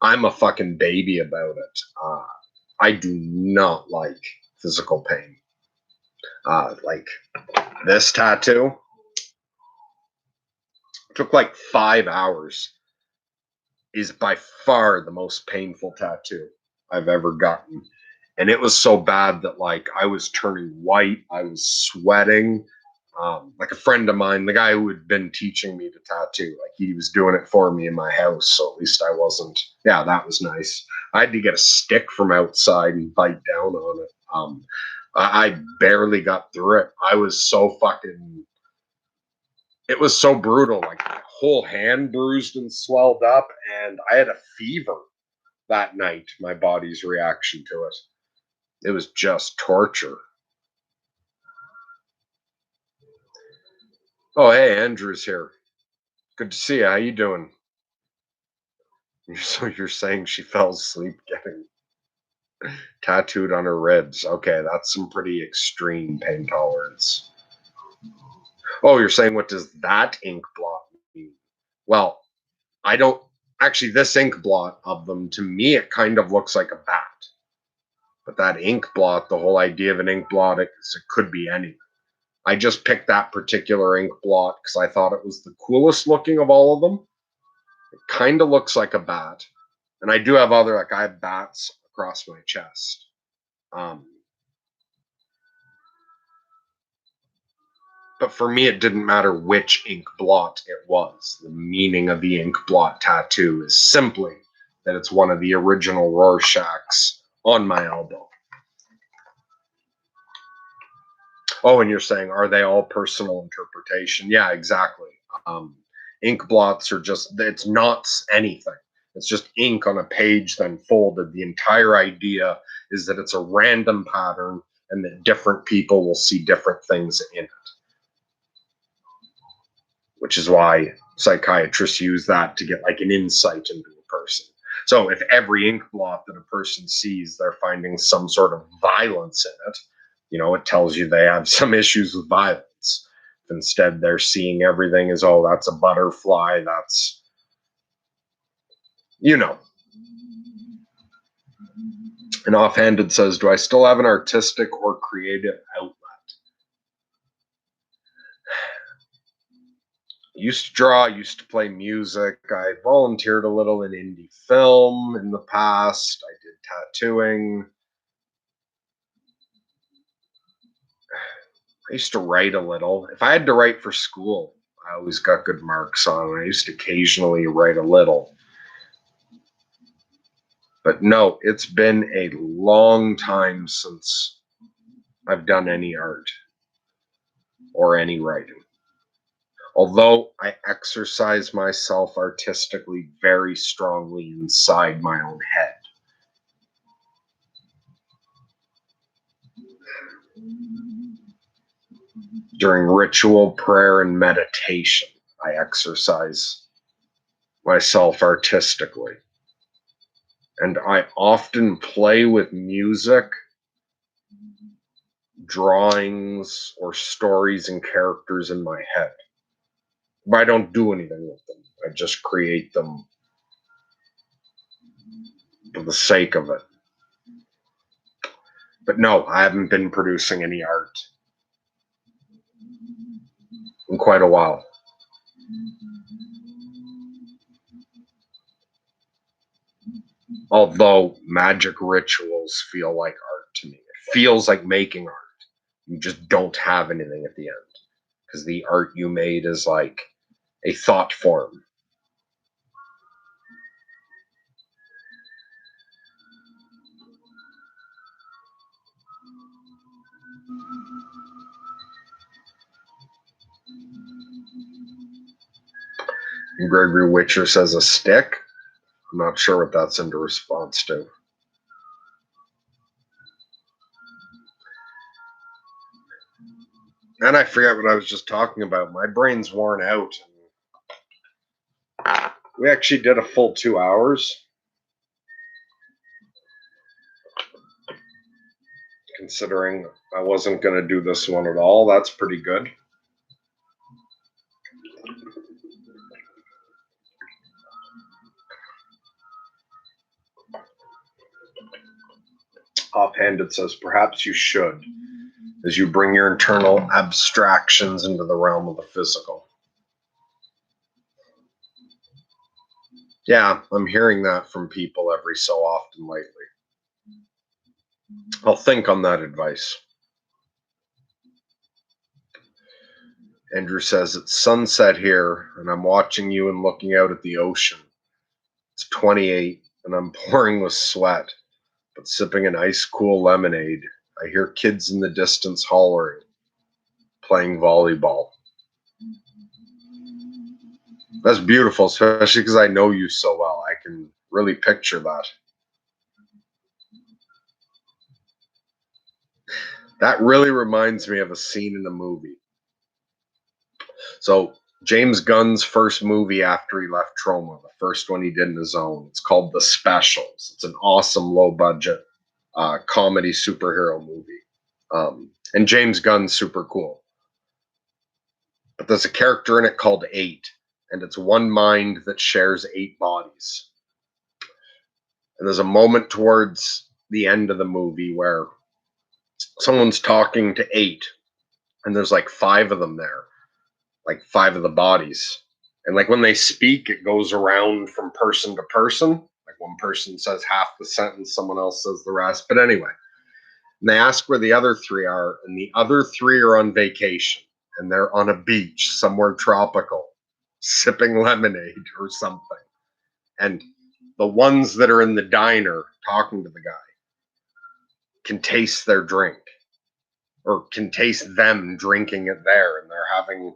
I'm a fucking baby about it. I do not like physical pain. Like this tattoo took like 5 hours. Is by far the most painful tattoo I've ever gotten. And it was so bad that like I was turning white, I was sweating. Like a friend of mine, the guy who had been teaching me to tattoo, like he was doing it for me in my house, so at least I wasn't. Yeah, that was nice. I had to get a stick from outside and bite down on it. I barely got through it. I was so fucking. It was so brutal. Like my whole hand bruised and swelled up, and I had a fever that night. My body's reaction to it. It was just torture. Oh, hey, Andrew's here. Good to see you. How you doing? So you're saying she fell asleep getting tattooed on her ribs. Okay, that's some pretty extreme pain tolerance. Oh, you're saying what does that ink blot mean? Well, I don't actually this ink blot of them to me it kind of looks like a bat. But that ink blot, the whole idea of an ink blot is it could be anything. I just picked that particular ink blot because I thought it was the coolest looking of all of them. It kind of looks like a bat. And I do have other, like I have bats across my chest. But for me, it didn't matter which ink blot it was. The meaning of the ink blot tattoo is simply that it's one of the original Rorschachs on my elbow. Oh, and you're saying, are they all personal interpretation? Yeah, exactly. Ink blots are just, it's not anything. It's just ink on a page then folded. The entire idea is that it's a random pattern and that different people will see different things in it. Which is why psychiatrists use that to get like an insight into a person. So if every ink blot that a person sees, they're finding some sort of violence in it, it tells you they have some issues with violence. If instead they're seeing everything as, oh, that's a butterfly, that's, And offhanded says, do I still have an artistic or creative outlet? I used to draw, I used to play music. I volunteered a little in indie film in the past. I did tattooing. I used to write a little. If I had to write for school, I always got good marks on it. I used to occasionally write a little. But no, it's been a long time since I've done any art or any writing. Although I exercise myself artistically very strongly inside my own head. During ritual, prayer, and meditation, I exercise myself artistically. And I often play with music, drawings, or stories and characters in my head. But I don't do anything with them. I just create them for the sake of it. But no, I haven't been producing any art in quite a while. Although magic rituals feel like art to me. It feels like making art. You just don't have anything at the end. Because the art you made is like a thought form. And Gregory Witcher says a stick. I'm not sure what that's in response to. And I forget what I was just talking about. My brain's worn out. We actually did a full 2 hours, considering I wasn't going to do this one at all. That's pretty good. Offhand, it says, perhaps you should, as you bring your internal abstractions into the realm of the physical. Yeah, I'm hearing that from people every so often lately. I'll think on that advice. Andrew says, it's sunset here, and I'm watching you and looking out at the ocean. It's 28, and I'm pouring with sweat, but sipping an ice-cool lemonade. I hear kids in the distance hollering, playing volleyball. That's beautiful, especially because I know you so well. I can really picture that. That really reminds me of a scene in a movie. So James Gunn's first movie after he left Troma, the first one he did in his own, it's called The Specials. It's an awesome low-budget comedy superhero movie. And James Gunn's super cool. But there's a character in it called Eight, and it's one mind that shares 8 bodies. And there's a moment towards the end of the movie where someone's talking to 8, and there's like 5 of them there, like 5 of the bodies. And like when they speak, it goes around from person to person. Like one person says half the sentence, someone else says the rest. But anyway, and they ask where the other 3 are, and the other 3 are on vacation, and they're on a beach somewhere tropical, sipping lemonade or something. And the ones that are in the diner talking to the guy can taste their drink, or can taste them drinking it there, and they're having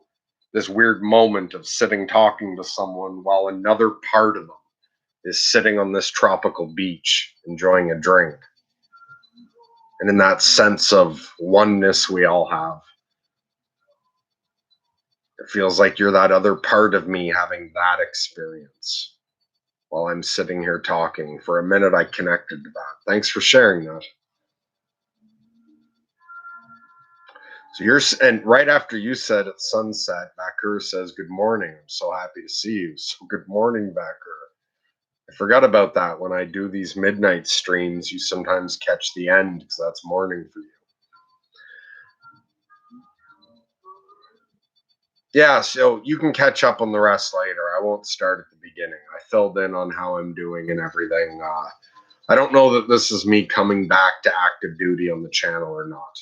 this weird moment of sitting talking to someone while another part of them is sitting on this tropical beach enjoying a drink. And in that sense of oneness we all have, it feels like you're that other part of me having that experience while I'm sitting here talking. For a minute, I connected to that. Thanks for sharing that. So and right after you said it's sunset, Bakur says, good morning. I'm so happy to see you. So good morning, Bakur. I forgot about that. When I do these midnight streams, you sometimes catch the end because that's morning for you. Yeah, so you can catch up on the rest later. I won't start at the beginning. I filled in on how I'm doing and everything. I don't know that this is me coming back to active duty on the channel or not.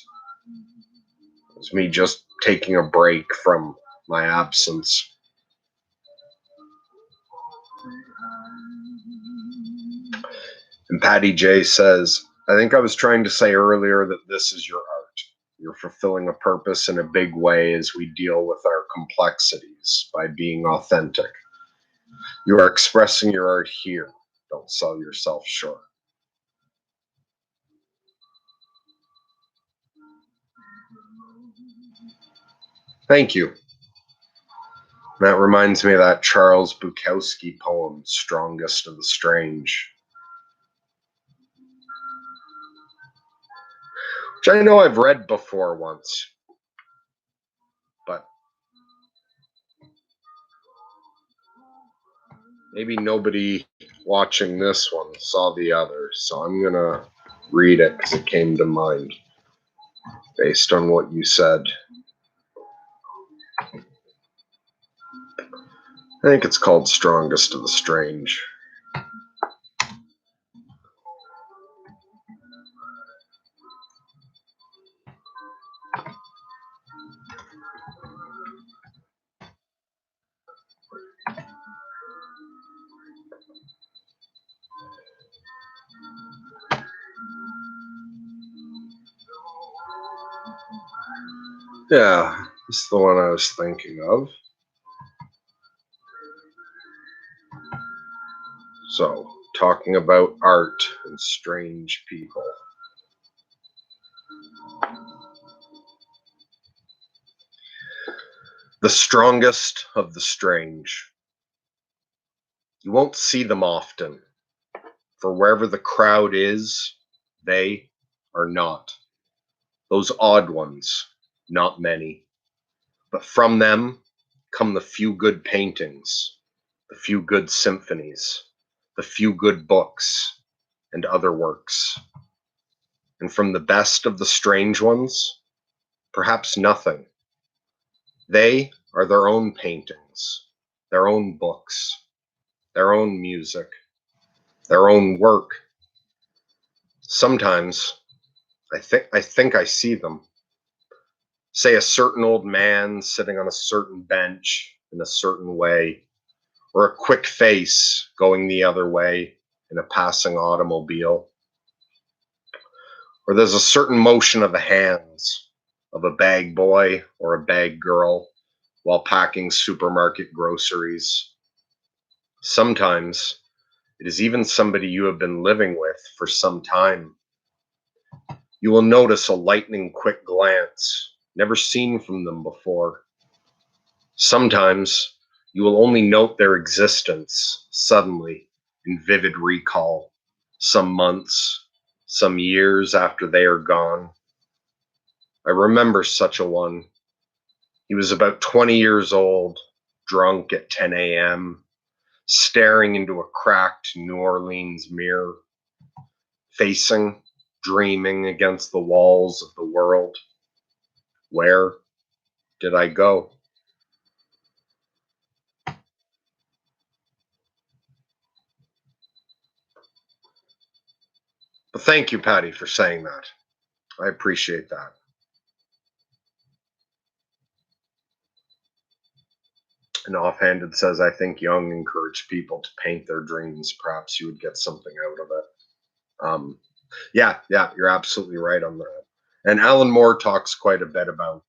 It's me just taking a break from my absence. And Patty J says, I think I was trying to say earlier that this is your art. You're fulfilling a purpose in a big way as we deal with our complexities by being authentic. You are expressing your art here. Don't sell yourself short. Thank you. That reminds me of that Charles Bukowski poem, Strongest of the Strange, which I know I've read before once, but maybe nobody watching this one saw the other, so I'm going to read it because it came to mind based on what you said. I think it's called Strongest of the Strange. Yeah, this is the one I was thinking of. So, talking about art and strange people. The strongest of the strange. You won't see them often, for wherever the crowd is, they are not. Those odd ones, not many. But from them come the few good paintings, the few good symphonies, the few good books, and other works. And from the best of the strange ones, perhaps nothing. They are their own paintings, their own books, their own music, their own work. Sometimes I think I see them. Say a certain old man sitting on a certain bench in a certain way, or a quick face going the other way in a passing automobile. Or there's a certain motion of the hands of a bag boy or a bag girl while packing supermarket groceries. Sometimes it is even somebody you have been living with for some time. You will notice a lightning quick glance, never seen from them before. Sometimes you will only note their existence suddenly in vivid recall, some months, some years after they are gone. I remember such a one. He was about 20 years old, drunk at 10 a.m., staring into a cracked New Orleans mirror, facing, dreaming against the walls of the world. Where did I go? But thank you, Patty, for saying that. I appreciate that. And offhanded says, I think Jung encouraged people to paint their dreams. Perhaps you would get something out of it. Yeah, you're absolutely right on that. And Alan Moore talks quite a bit about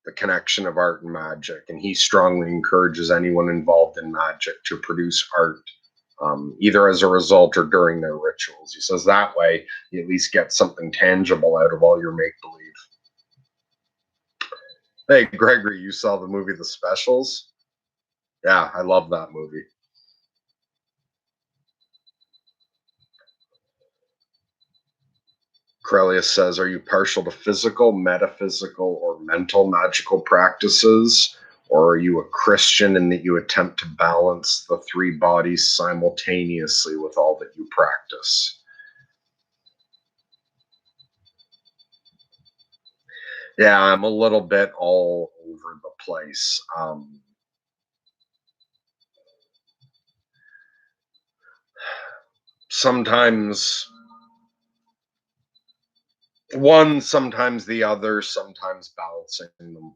the connection of art and magic, and he strongly encourages anyone involved in magic to produce art, either as a result or during their rituals. He says that way you at least get something tangible out of all your make believe. Hey, Gregory, you saw the movie The Specials? Yeah, I love that movie. Corellius says, are you partial to physical, metaphysical, or mental magical practices? Or are you a Christian in that you attempt to balance the three bodies simultaneously with all that you practice? Yeah, I'm a little bit all over the place. Sometimes one, sometimes the other, sometimes balancing them.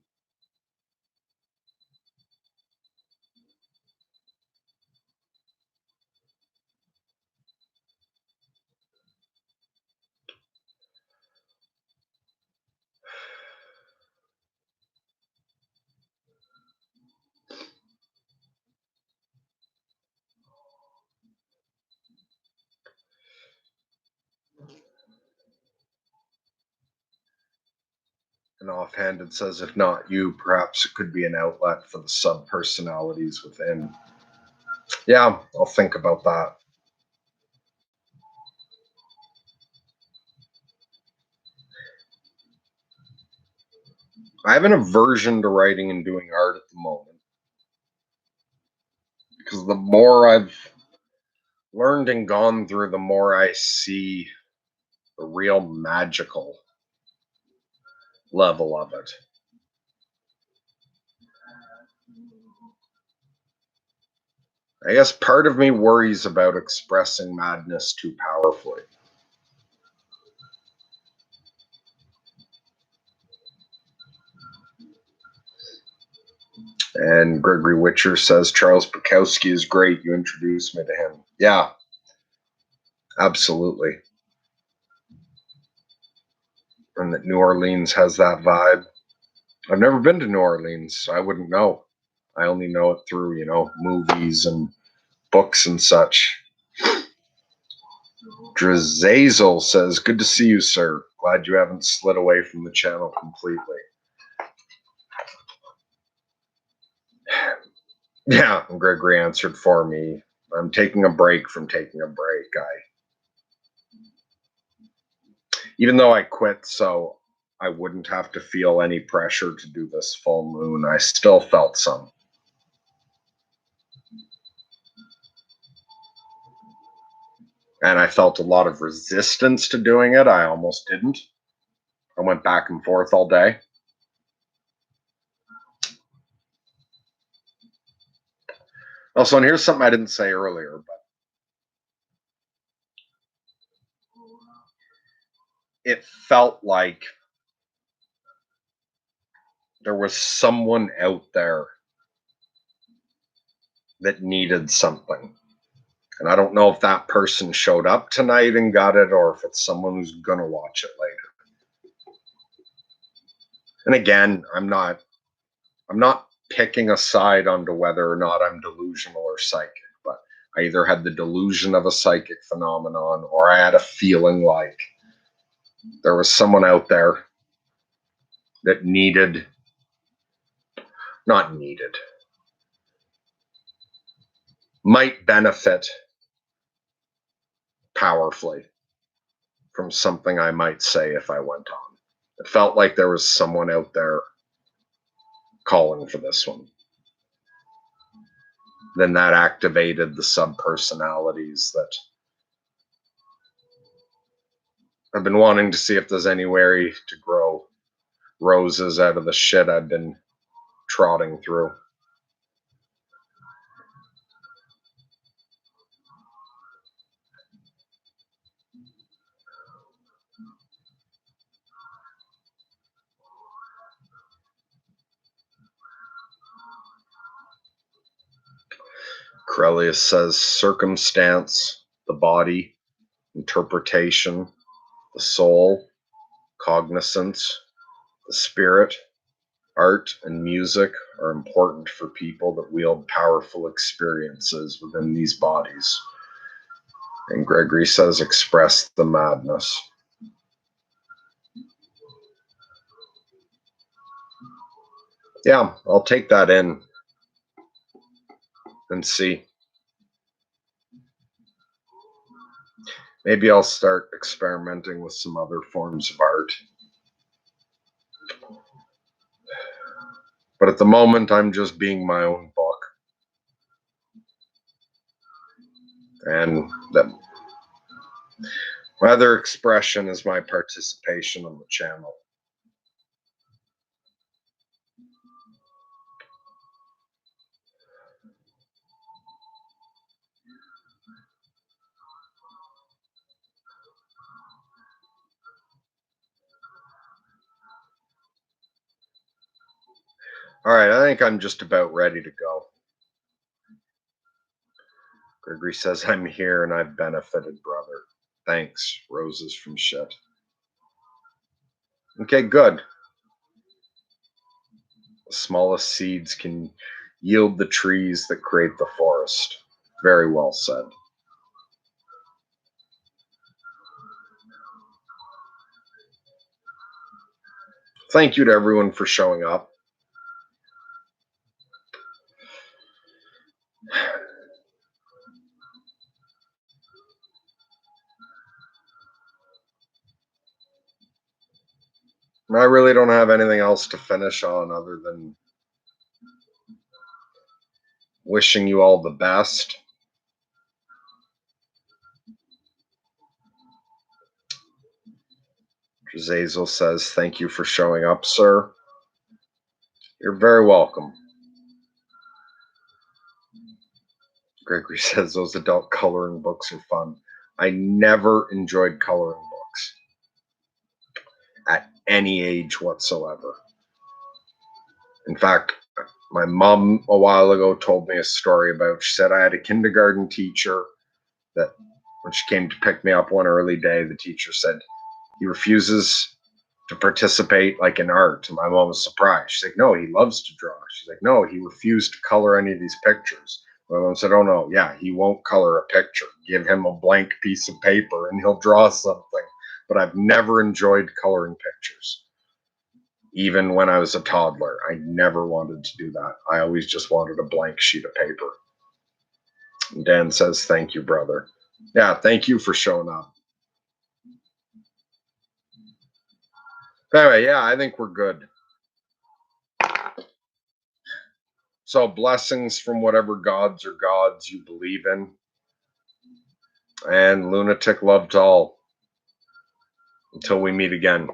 And offhanded says, if not you, perhaps it could be an outlet for the subpersonalities within. Yeah, I'll think about that. I have an aversion to writing and doing art at the moment because the more I've learned and gone through, the more I see the real magical level of it. I guess part of me worries about expressing madness too powerfully. And Gregory Witcher says Charles Bukowski is great. You introduced me to him. Yeah, absolutely. And that New Orleans has that vibe. I've never been to New Orleans, so I wouldn't know. I only know it through, movies and books and such. Drazazel says, good to see you, sir. Glad you haven't slid away from the channel completely. Yeah, and Gregory answered for me. I'm taking a break from taking a break. Even though I quit so I wouldn't have to feel any pressure to do this full moon, I still felt some. And I felt a lot of resistance to doing it. I almost didn't. I went back and forth all day. Also, and here's something I didn't say earlier, but it felt like there was someone out there that needed something. And I don't know if that person showed up tonight and got it, or if it's someone who's going to watch it later. And again, I'm not picking a side onto whether or not I'm delusional or psychic, but I either had the delusion of a psychic phenomenon or I had a feeling like there was someone out there that might benefit powerfully from something I might say if I went on. It felt like there was someone out there calling for this one. Then that activated the subpersonalities that I've been wanting to see if there's any way to grow roses out of the shit I've been trotting through. Corellius says circumstance, the body, interpretation, the soul, cognizance, the spirit, art, and music are important for people that wield powerful experiences within these bodies. And Gregory says express the madness. Yeah, I'll take that in and see. Maybe I'll start experimenting with some other forms of art. But at the moment, I'm just being my own book. And that my other expression is my participation on the channel. All right, I think I'm just about ready to go. Gregory says, I'm here and I've benefited, brother. Thanks, roses from shit. Okay, good. The smallest seeds can yield the trees that create the forest. Very well said. Thank you to everyone for showing up. I really don't have anything else to finish on other than wishing you all the best. Jazazel says, thank you for showing up, sir. You're very welcome. Gregory says, those adult coloring books are fun. I never enjoyed coloring books at any age whatsoever. In fact, my mom a while ago told me a story about, she said I had a kindergarten teacher that when she came to pick me up one early day, the teacher said, he refuses to participate like in art. And my mom was surprised. She's like, no, he loves to draw. She's like, no, he refused to color any of these pictures. My mom said, oh no, yeah, he won't color a picture. Give him a blank piece of paper and he'll draw something. But I've never enjoyed coloring pictures. Even when I was a toddler, I never wanted to do that. I always just wanted a blank sheet of paper. And Dan says, thank you, brother. Yeah, thank you for showing up. Anyway, yeah, I think we're good. So blessings from whatever gods or gods you believe in. And lunatic love to all. Until we meet again.